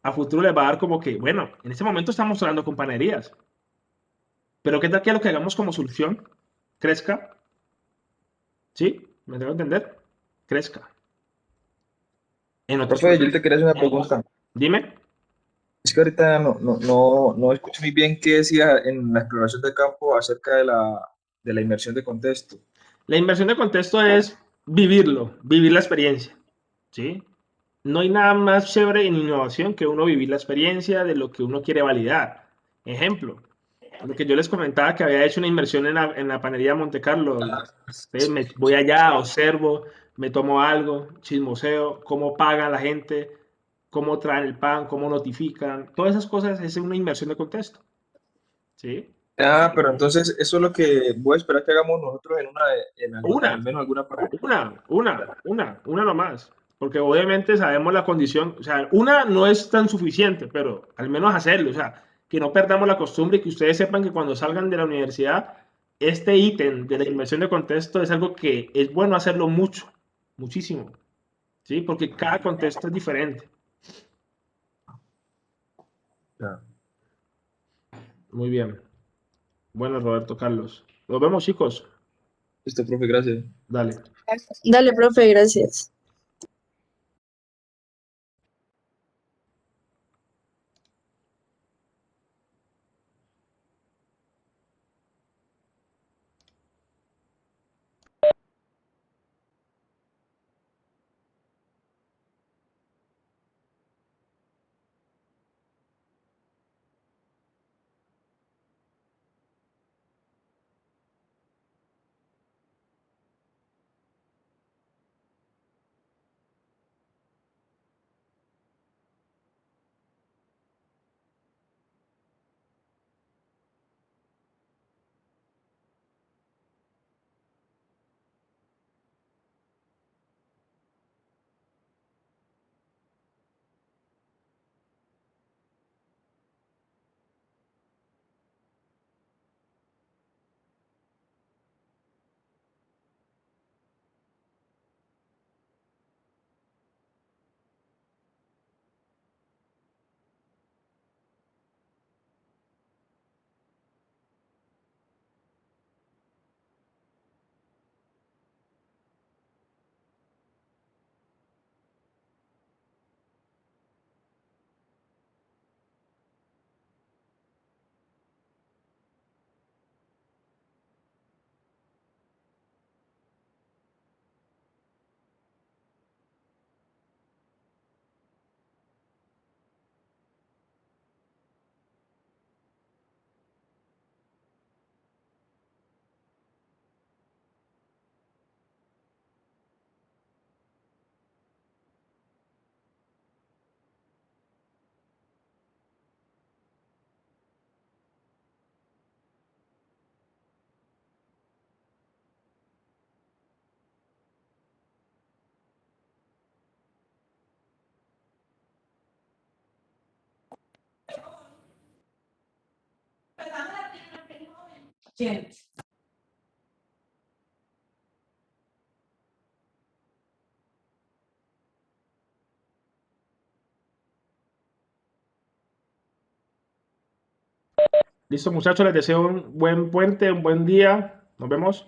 a futuro les va a dar como que, bueno, en este momento estamos hablando con panaderías, pero ¿qué tal que lo que hagamos como solución crezca? ¿Sí? ¿Me tengo que entender? Crezca. En otros Profe, yo procesos. te quería hacer una pregunta. Dime. Es que ahorita no escucho muy bien qué decía en la exploración de campo acerca de la inmersión de contexto. La inversión de contexto es vivirlo, vivir la experiencia. ¿Sí? No hay nada más chévere en innovación que uno vivir la experiencia de lo que uno quiere validar. Ejemplo, lo que yo les comentaba que había hecho una inversión en la panería Monte Carlo. Voy allá, observo, me tomo algo, chismoseo, cómo paga la gente, cómo traen el pan, cómo notifican. Todas esas cosas es una inversión de contexto. ¿Sí? Ah, pero entonces eso es lo que voy a esperar que hagamos nosotros en al Una, menos alguna parte. una nomás. Porque obviamente sabemos la condición, o sea, una no es tan suficiente, pero al menos hacerlo, o sea, que no perdamos la costumbre y que ustedes sepan que cuando salgan de la universidad, este ítem de la inversión de contexto es algo que es bueno hacerlo mucho, muchísimo, ¿sí? Porque cada contexto es diferente. Ya. Muy bien. Bueno, Roberto Carlos. Nos vemos, chicos. Listo, profe, gracias. Dale. Dale, profe, gracias. Listo, muchachos, les deseo un buen puente, un buen día. Nos vemos.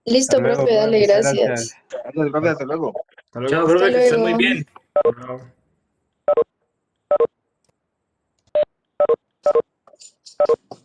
Listo, Hasta luego, profe, profe, dale, muchas gracias. gracias. Gracias, profe, hasta luego. Hasta Chao, luego. Hasta profe, que estén muy luego. bien. Chao.